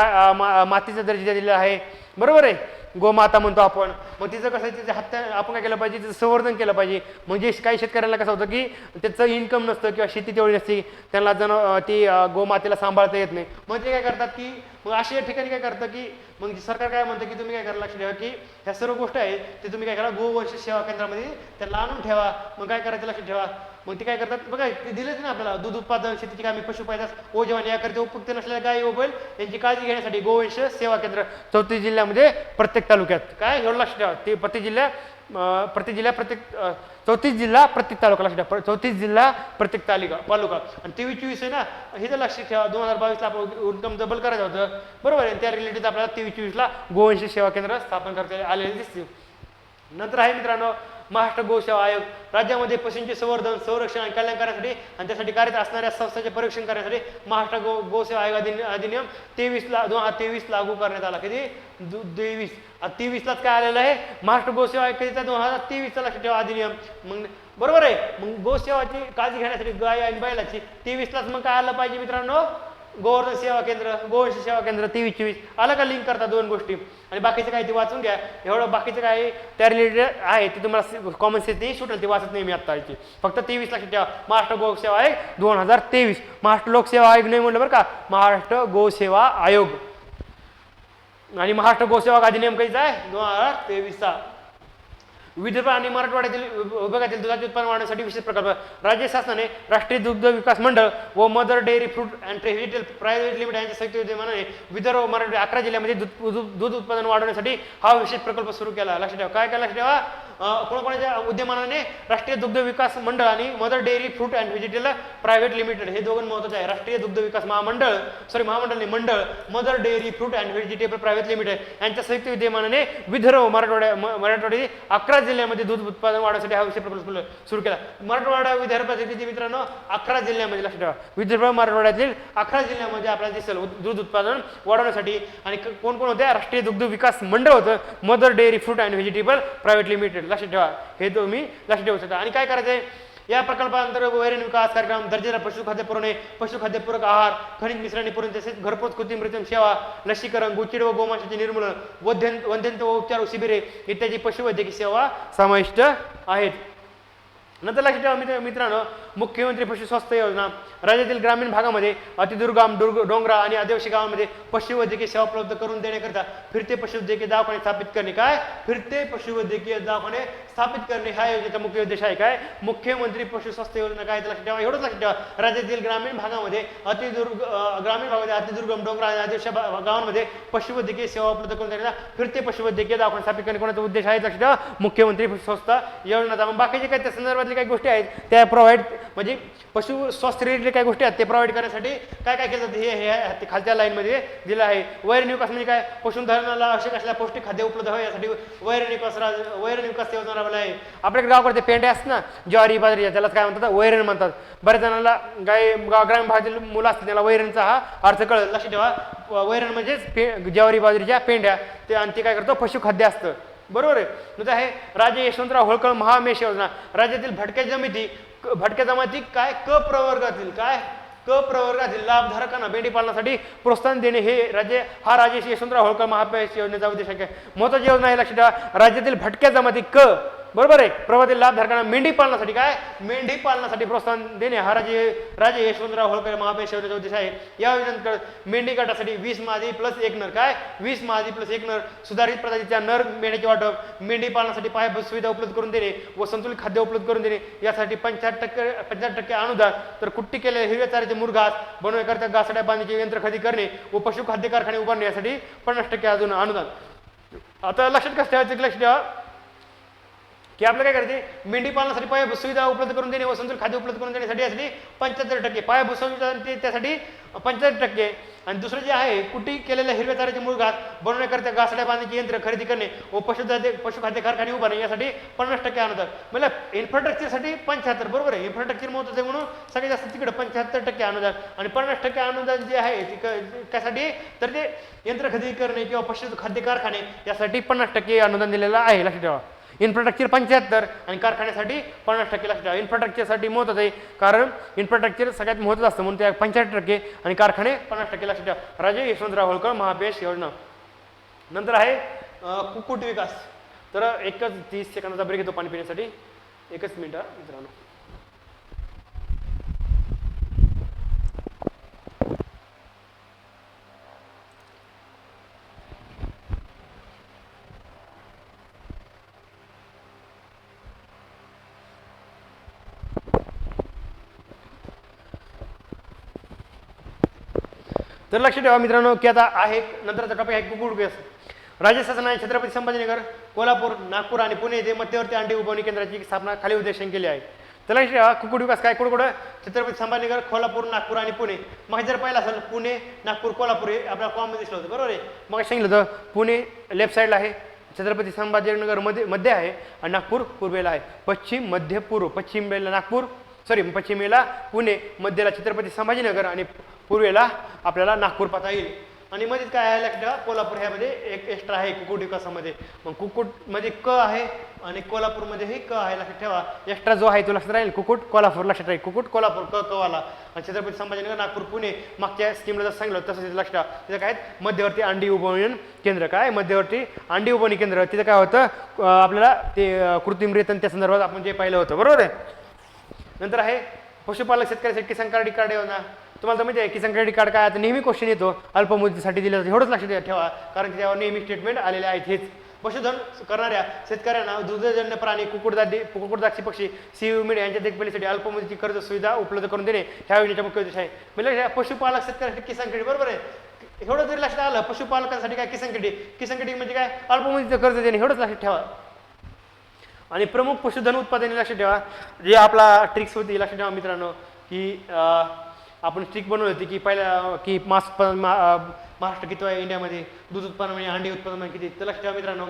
मातीचा दर्जा दिलेला आहे. बरोबर आहे, गोमाता म्हणतो आपण. मग तिचं कसं तिचं हत्या आपण काय केलं पाहिजे, तिचं संवर्धन केलं पाहिजे. म्हणजे काही शेतकऱ्यांना कसं होतं की त्याचं इन्कम नसतं किंवा शेती तेवढी नसते, त्यांना ती गोमातेला सांभाळता येत नाही. मग ते काय करतात की मग अशा ठिकाणी काय करतं की मग सरकार काय म्हणतं की तुम्ही काय करा, लक्ष ठेवा की ह्या सर्व गोष्टी आहेत ते तुम्ही काय करा गोवंश सेवा केंद्रामध्ये त्याला आणून ठेवा. मग काय करायचं लक्ष ठेवा, मग ते काय करतात बघा, ते दिलेच ना आपल्याला, दूध उत्पादन, शेतीची कामे, पशुपालनास, ओजवानी याकरिता उपयुक्त नसलेल्या गायी व बैल यांची काळजी घेण्यासाठी गोवंश सेवा केंद्र 34 जिल्ह्यामध्ये प्रत्येक तालुक्यात काय एवढं लक्ष ठेवा, ते प्रत्येक जिल्हा प्रत्येक 34 जिल्हा प्रत्येक तालुका, लक्ष ठेवा 34 जिल्हा प्रत्येक तालुका. आणि 23-24 आहे ना, हे तर लक्ष ठेवा, 2022ला आपण इन्कम डबल करायचं होतं बरोबर आहे. त्या रिलेटेड आपल्याला 23-24ला गोवंश सेवा केंद्र स्थापन करता आलेले दिसतील. नंतर आहे मित्रांनो महाराष्ट्र गोसेवा आयोग, राज्यामध्ये पशूंचे संवर्धन, संरक्षण आणि कल्याण करण्यासाठी आणि त्यासाठी कार्यरत असणाऱ्या संस्थांचे परीक्षण करण्यासाठी महाराष्ट्र गोसेवा आयोग अधिनियम 2023 लागू करण्यात आला. कधी 23लाच काय आलेलं आहे, महाराष्ट्र गोसेवा आयोग कधीचा 2023चा लक्ष ठेवा अधिनियम. मग बरोबर आहे, मग गोसेवाची काळजी घेण्यासाठी गाय आणि बैलाची 23लाच मग काय आलं पाहिजे मित्रांनो, गोवर्धन सेवा केंद्र, गोवंश सेवा केंद्र 23-24 आलं का, लिंक करता दोन गोष्टी. आणि बाकीचं काय ते वाचून घ्या, एवढं बाकीचं काय त्या रिलेटेड आहे ते तुम्हाला कॉमन सेन्स नाही सुटेल, ते वाचत नाही मी आत्ता. फक्त 23 लक्षात ठेवा, महाराष्ट्र गोसेवा आयोग 2023, महाराष्ट्र लोकसेवा आयोग नाही म्हटलं बरं का, महाराष्ट्र गोसेवा आयोग. आणि महाराष्ट्र गोसेवा अधिनियम कधीचा आहे, 2023चा. विदर्भ आणि मराठवाड्यातील विभागातील दुधाचे उत्पादन वाढवण्यासाठी विशेष प्रकल्प, राज्य शासनाने राष्ट्रीय दुग्ध विकास मंडळ व mother dairy fruit and vegetable private limited यांच्या संयुक्त विद्यमानाने विदर्भ व मराठवाडा 11 जिल्ह्यामध्ये दूध उत्पादन वाढवण्यासाठी हा विशेष प्रकल्प सुरू केला. लक्षात ठेवा, काय लक्षात ठेवा, कोणाकोणाच्या उद्यमानाने राष्ट्रीय दुग्ध विकास मंडळ आणि mother dairy fruit and vegetable private limited, हे दोघं महत्वाचे आहे. राष्ट्रीय दुग्ध विकास मंडळ मंडळ, mother dairy fruit and vegetable private limited यांच्या संयुक्त विद्यमानाने विदर्भ मराठवाड्यातील 11 जिल्ह्यामध्ये दूध उत्पादन वाढवण्यासाठी हा विषय प्रकल्प सुरू केला. मराठवाडा विदर्भातील किती मित्रांनो, 11 जिल्ह्यामध्ये, लक्षात ठेवा विदर्भ मराठवाड्यातील 11 जिल्ह्यामध्ये आपल्याला दिसेल दूध उत्पादन वाढवण्यासाठी. आणि कोण कोण होते, राष्ट्रीय दुग्ध विकास मंडळ होतं, mother dairy fruit and vegetable private limited, लक्षात ठेवा, हे तुम्ही लक्षात ठेवू शकता. आणि काय करायचंय या प्रकल्पांतर्गत वैरण विकास कार्यक्रम, दर्जेदार पशुखाद्य पुरवणे, पशुखाद्यपूरक आहार, खनिज मिश्रणे पुरवणे, तसेच घरपोच कृत्रिम सेवा, लसीकरण, गुचिड व गोमांसाचे निर्मूलन, वंध्यंत व उपचार शिबिरे इत्यादी पशुवैद्यकीय सेवा समाविष्ट आहेत. नंतर लक्षात ठेवा मित्रांनो, मुख्यमंत्री पशु स्वास्थ्य योजना, राज्यातील ग्रामीण भागामध्ये अतिदुर्गम डोंगरा आणि आदिवासी गावांमध्ये पशुवैद्यकीय सेवा उपलब्ध करून देण्याकरिता फिरते पशुवैद्यकीय दवाखाने स्थापित करणे. काय, फिरते पशुवैद्यकीय दवाखाने स्थापित करणे हा योजनेचा मुख्य उद्देश आहे. काय, मुख्यमंत्री पशु स्वास्थ्य योजना काय, लक्षात ठेवा, एवढंच लक्षात ठेवा, राज्यातील ग्रामीण भागामध्ये अतिदुर्गम डोंगरा आणि आदिवासी गावांमध्ये पशुवैद्यकीय सेवा उपलब्ध करून देण्याचा फिरते पशुवैद्यकीय दवाखाने स्थापित करणे कोणाचा उद्देश आहे, लक्षात ठेवा, मुख्यमंत्री पशु स्वास्थ्य योजनेचा. मग बाकीचे काय त्या संदर्भातले काही गोष्टी आहेत त्या प्रोव्हाइड, म्हणजे पशु स्वास्थ्य रिलेटेड काही गोष्टी आहेत ते प्रोव्हाइड करण्यासाठी काय काय केलं हे खालच्या लाईनमध्ये दिलं आहे. वैरण विकास म्हणजे काय, पशुधनाला आवश्यक असलेल्या पौष्टिक खाद्य उपलब्ध व्हावे यासाठी वैरण विकास योजना राबवली आहे. आपल्याकडे गावाकडे पेंड्या असतात ना, ज्वारी बाजरी, त्याला काय म्हणतात, वैरण म्हणतात. बऱ्याच जणांना ग्रामीण भागातील मुलं असतात त्याला वैरणचा हा अर्थ कळत. लक्षात ठेवा, वैरण म्हणजेच ज्वारी बाजरीच्या पेंड्या, ते आणि ते काय करतो, पशुखाद्य असतं बरोबर आहे. म्हणजे आहे राजे यशवंतराव होळकर महामेश योजना, राज्यातील भटक्या जमाती काय क प्रवर्गातील लाभधारकांना मेंढीपालनासाठी प्रोत्साहन देणे हे राजे यशवंतराव होळकर महामेश योजनेचा उद्देश आहे. महत्वाची योजना आहे, लक्षात ठेवा, राज्यातील भटक्या जमाती बरोबर आहे प्रवर्गातील लाभधारकांना मेंढीपालनासाठी प्रोत्साहन देणे हा राजे यशवंतराव होळकर महामेश योजनेचा उद्देश आहे. या योजनेत मेंढी गटासाठी 20 मादी प्लस 1 नर, काय 20 मादी प्लस 1 नर सुधारित प्रजातीच्या नर मेंढ्याचे वाटप, मेंढीपालनासाठी पायाभूत सुविधा उपलब्ध करून देणे व संतुलित खाद्य उपलब्ध करून देणे यासाठी 75% अनुदान. तर कुट्टी केलेल्या हिरव्या चाऱ्याचे मुरघास बनवण्याकरिता घासड्या बांधण्याचे यंत्र खरेदी करणे व पशुखाद्य कारखाने उभारणे यासाठी 50% अजून अनुदान. आता लक्षात कसं ठेवायचं, लक्ष ठेवा की आपलं काय करायचे, मेंढी पालनासाठी पायाभूत सुविधा उपलब्ध करून देणे व संतुलित खाद्य उपलब्ध करून देण्यासाठी यासाठी 75% पायाभूत सुविधा त्यासाठी 75%. आणि दुसरं जे आहे, कुटी केलेल्या हिरव्या चाऱ्याचे मूळ घास बनवण्याकरिता घासड्या बांधण्याचे यंत्र खरेदी करणे व पशुखाद्य कारखाने उभारणे यासाठी 50% अनुदान. म्हणजे इन्फ्रास्ट्रक्चरसाठी 75, बरोबर आहे, इन्फ्रास्ट्रक्चर महत्वाचं आहे म्हणून सगळ्यात जास्त तिकडे 75% अनुदान. आणि 50% अनुदान जे आहे त्यासाठी तर ते यंत्र खरेदी करणे किंवा पशुखाद्य कारखाने यासाठी 50% अनुदान दिलेलं आहे. लक्षात ठेवा, इन्फ्रास्ट्रक्चर 75 आणि कारखान्यासाठी 50%. लक्षात ठेवा, इन्फ्रास्ट्रक्चरसाठी महत्त्वाचं आहे कारण इन्फ्रास्ट्रक्चर सगळ्यात महत्त्वाचं असतं म्हणून त्या 75% आणि कारखाने 50%. लक्षात ठेवा, राजे यशवंतराव होळकर महामेश योजना. नंतर आहे कुक्कुट विकास. तर एकच 30 सेकंदाचा ब्रेक घेतो पाणी पिण्यासाठी, एकच मिनिट मित्रांनो. तर लक्ष ठेवा मित्रांनो की आता आहे नंतरचा टॉपिक आहे कुक्कुट विकास. राज्य शासनाने छत्रपती संभाजीनगर, कोल्हापूर, नागपूर आणि पुणे येथे मध्यवर्ती अंडी उबवणी केंद्राची स्थापना खाली उद्देशाने केली आहे. तर लक्ष ठेवा कुक्कुट विकास काय कुठं छत्रपती संभाजीनगर, कोल्हापूर, नागपूर आणि पुणे. मग जर पाहिलं असेल पुणे, नागपूर, कोल्हापूर हे आपल्याला कॉमन दिसलं होतं बरोबर आहे. मग सांगितलं होतं पुणे लेफ्ट साईडला आहे, छत्रपती संभाजीनगर मध्ये आहे आणि नागपूर पूर्वेला आहे. पश्चिम मध्य पूर्व, पश्चिमेला नागपूर पश्चिमेला पुणे, मध्यला छत्रपती संभाजीनगर आणि पूर्वेला आपल्याला नागपूर पाहता येईल. आणि मध्ये काय आहे लक्षात ठेवा कोल्हापूर ह्यामध्ये एक एक्स्ट्रा आहे कुक्कुट विकासामध्ये. मग कुक्कुटमध्ये क आहे आणि कोल्हापूरमध्ये क आहे लक्षात ठेवा. एक्स्ट्रा जो आहे तो लक्षात राहील कुक्कुट कोल्हापूर लक्षात राहील. कुक्कुट कोल्हापूर क वाला आणि छत्रपती संभाजीनगर, नागपूर, पुणे मागच्या स्कीमला जसं सांगितलं तसं लक्षात ठेवा. तिथं काय मध्यवर्ती अंडी उबवणी केंद्र काय मध्यवर्ती अंडी उबवणी केंद्र तिथं काय होतं आपल्याला ते कृत्रिम रेतन त्या संदर्भात आपण जे पाहिलं होतं बरोबर आहे. नंतर आहे पशुपालक शेतकऱ्यासाठी किसान क्रेडिट कार्ड योजना. तुम्हाला तर माहिती आहे किसान क्रेडिट कार्ड काय आता नेहमी क्वेश्चन येतो अल्पमुदतीसाठी दिलं जातं एवढंच लक्षात ठेवा कारण की त्यावर नेहमी स्टेटमेंट आलेले आहेत. हेच पशुधन करणाऱ्या शेतकऱ्यांना दुग्धजन्य प्राणी कुक्कुटदाक्षी पक्षी सीव मेंढी यांच्या देखभालीसाठी अल्पमुदती कर्ज सुविधा उपलब्ध करून देणे ह्या योजनेचा मुख्य उद्देश आहे. म्हणजे पशुपालक शेतकऱ्यासाठी किसान क्रेडिट बरोबर आहे. एवढं जरी लक्षात आलं पशुपालकांसाठी काय किसान क्रेडिट म्हणजे काय अल्पमुदतीचं कर्ज देणे एवढंच लक्षात ठेवा. आणि प्रमुख पशुधन उत्पादने लक्षात ठेवा जे आपला ट्रिक्स होती लक्षात ठेवा मित्रांनो की आपण ट्रिक बनवली होती की पहिल्या की मास महाराष्ट्र किती आहे इंडियामध्ये, दूध उत्पादन म्हणजे अंडी उत्पादन किती. तर लक्षात ठेवा मित्रांनो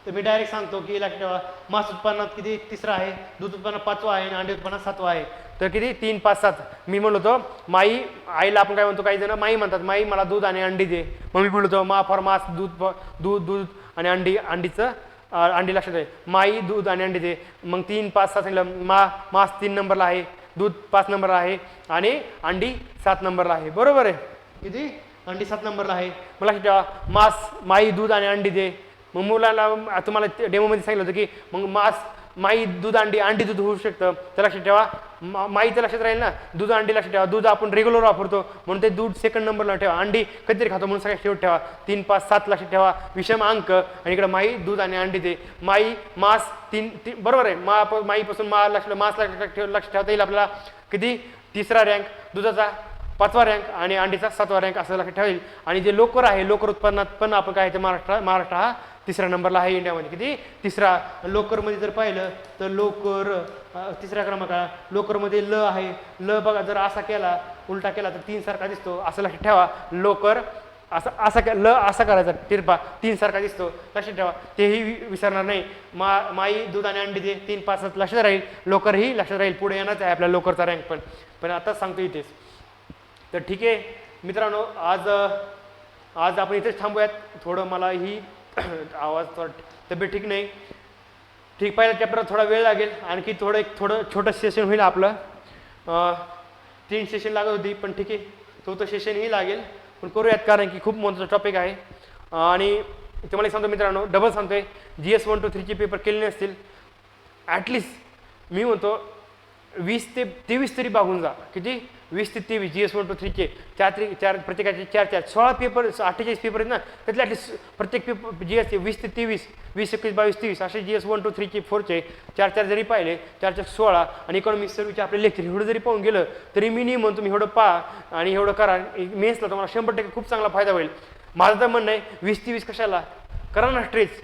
तर मी डायरेक्ट सांगतो की लक्षात ठेवा मास उत्पादनात किती तिसरा आहे, दूध उत्पादनात 5वा आहे आणि अंडी उत्पादनात 7वा आहे. तर किती 3, 5, 7 मी म्हणलो होतो माई आईला आपण काय म्हणतो काही जण माई म्हणतात माई मला दूध आणि अंडी दे. मग मी म्हणलो होतो मा फॉर मास दूध आणि अंडीचं अंडी लक्षात आहे माई दूध आणि अंडी दे. मग 3, 5, 7 सांगितलं मास 3 नंबरला आहे, दूध 5 नंबरला आहे आणि अंडी 7 नंबरला आहे बरोबर आहे. किती अंडी 7 नंबरला आहे. मला लक्षात ठेवा मास माई दूध आणि अंडी दे. मग मुलाला तुम्हाला डेमोमध्ये सांगितलं होतं की मग मास माई दूध अंडी दूध होऊ शकतं. तर लक्षात ठेवा माईचं लक्षात राहील ना दूध अंडी लक्षात ठेवा. दूध आपण रेग्युलर वापरतो म्हणून ते दूध सेकंड नंबरला ठेवा. अंडी कधीतरी खातो म्हणून सगळ्यात शेवट ठेवा. 3, 5, 7 लक्षात ठेवा विषम अंक आणि इकडे माई दूध आणि अंडी दे. माई मास 3 बरोबर आहे. माईपासून मास लक्षात ठेवता येईल आपल्याला. किती तिसरा रँक, दुधाचा 5वा रँक आणि अंडीचा 7वा रँक असं लक्षात ठेवा येईल. आणि जे लोकर आहे लोकर उत्पन्नात पण आपण काय महाराष्ट्र हा 3रा नंबरला आहे इंडियामध्ये. किती तिसरा. लोकरमध्ये जर पाहिलं तर लोकर 3रा क्रमांकाला. लोकरमध्ये ल आहे. ल बघा जर असा केला उलटा केला तर 3 सारखा दिसतो असं लक्षात ठेवा. लोकर ल असा करायचा तिरपा 3 सारखा दिसतो लक्षात ठेवा. तेही विसरणार नाही. माई दूध आणि अंडी दे 3, 5, 7 लक्षात राहील. लोकर ही लक्षात राहील. पुढे येणारच आहे आपल्या लोकरचा रँक पण आताच सांगतो इथेच. तर ठीक आहे मित्रांनो आज आपण इथेच थांबूयात. थोडं मला ही आवाज तब्येत ठीक नाही. ठीक पहिल्या चॅप्टरला थोडा वेळ लागेल आणखी थोडं छोटं सेशन होईल आपलं. 3 सेशन लागत होती पण ठीक आहे 4थं सेशनही लागेल पण करूयात कारण की खूप महत्त्वाचा टॉपिक आहे. आणि तुम्हाला सांगतो मित्रांनो डबल सांगतोय GS 1, 2, 3चे पेपर केले नसतील ॲटलिस्ट मी म्हणतो 20 ते 23 तरी बागून जा. किती 20 ते 23 GS 1, 2, 3चे 4 प्रत्येकाचे 4 16 पेपर 48 पेपर आहेत ना त्यातले ॲटलिस्ट प्रत्येक पेपर GS 20 ते 23 20, 21, 22, 23 असे GS 1, 2, 3चे 4चे 4 जरी पाहिले 4, 16 आणि इकॉनॉमिक्स सर्व्हिसचे आपले लेक्चर एवढं जरी पाहून गेलं तरी मिनिमम तुम्ही एवढं पहा आणि एवढं करा. मेन्सला तुम्हाला 100% खूप चांगला फायदा होईल. माझं तर म्हणणं आहे 20 ते 20 कशाला करा ना स्ट्रेच.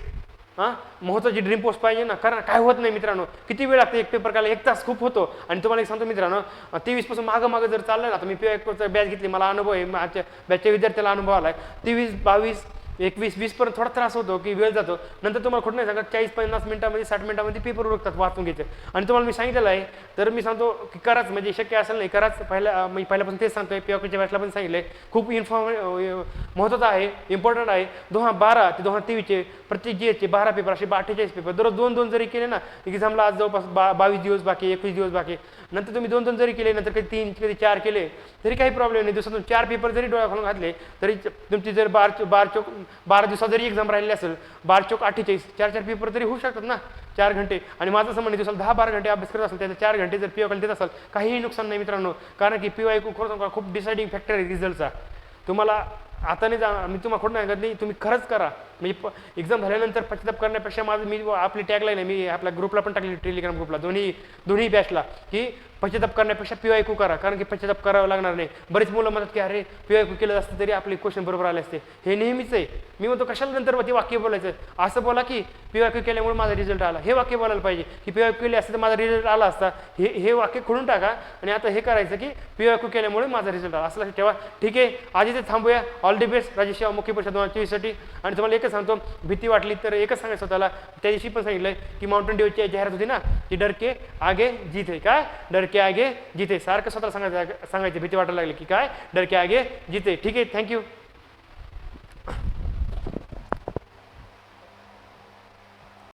महत्त्वाची ड्रीम पोस्ट पाहिजे ना कारण काय होत नाही मित्रांनो किती वेळ लागते एक पेपर काढायला 1 तास खूप होतो. आणि तुम्हाला एक सांगतो मित्रांनो 23 पासून मागं जर चाललं ना आता मी बॅच घेतली मला अनुभव आहे माझ्या बॅचच्या विद्यार्थ्याला अनुभव आला आहे. 23, 22, 21, 20 पर्यंत थोडा त्रास होतो की वेळ जातो. नंतर तुम्हाला खोटं नाही सांगत 40-50 मिनिटामध्ये 60 मिनिटामध्ये पेपर उरकतात वाचून घ्यायचे. आणि तुम्हाला मी सांगितलेलं आहे तर मी सांगतो की कराच म्हणजे शक्य असेल नाही कराच. मी पहिल्यापासून तेच सांगतोय POKच्या बॅचला पण सांगितलं आहे खूप महत्त्वाचं आहे इम्पॉर्टंट आहे. 2012 ते 2023चे प्रत्येक GSचे 12 पेपर असे 48 पेपर दररोज 2-2 जरी केले ना एक्झामला आज जवळपास 22 दिवस बाकी 21 दिवस बाकी. नंतर तुम्ही 2-2 जरी केले नंतर कधी 3 कधी 4 केले तरी काही प्रॉब्लेम नाही. दिवसातून 4 पेपर जरी डोळ्या खालून घातले तरी तुमची जर 12 दिवसात जरी एक्झाम राहिली असेल 12 चौक 48 4 पेपर तरी होऊ शकतात ना 4 घंटे. आणि माझं असं म्हणणं दिवसाला 10-12 घंटे अभ्यास करत असेल त्याचे 4 घंटे जर POK देत असाल काहीही नुकसान नाही मित्रांनो. कारण की PY खूप डिसाइडिंग फॅक्टर आहे रिझल्टचा. तुम्हाला आता नाही मी तुम्हाला खोटं नाही तुम्ही खरंच करा म्हणजे एक्झाम झाल्यानंतर पश्चाताप करण्यापेक्षा माझं मी आपली टॅगलाईन आहे, मी आपल्या ग्रुपला पण टाकली, टेलिग्राम ग्रुपला, दोन्ही बॅचला, की पश्चाताप करण्यापेक्षा PYQ करा, कारण की पश्चाताप करावं लागणार नाही. बरेच मुलं म्हणतात की अरे PYQ केलं असतं तरी आपले क्वेश्चन बरोबर आले असते. हे नेहमीच आहे. मी म्हणतो कशाला नंतर ते वाक्य बोलायचं, असं बोला की PYQ केल्यामुळे माझा रिझल्ट आला, हे वाक्य बोलायला पाहिजे. की PYQ केले असते तर माझा रिझल्ट आला असता, हे वाक्य खोडून टाका आणि आता हे करायचं की PYQ केल्यामुळे माझा रिझल्ट आला, असं लक्षात ठेवा. ठीक आहे, आज इथे थांबूया. ऑल दी बेस्ट राज्य सेवा मुख्य परीक्षा 2024साठी. आणि तुम्हाला एकच सांगतो, भीती वाटली तर एकच सांगायचं स्वतःला, त्या दिवशी पण सांगितलंय की माउंटेन ड्यूची जाहिरात होती ना, की डर के आगे जीत है. काय डर के आगे जीते, सारखं स्वतःला सांगायचं भीती वाटायला लागली की काय डर के आगे जीते. ठीक आहे, थँक्यू.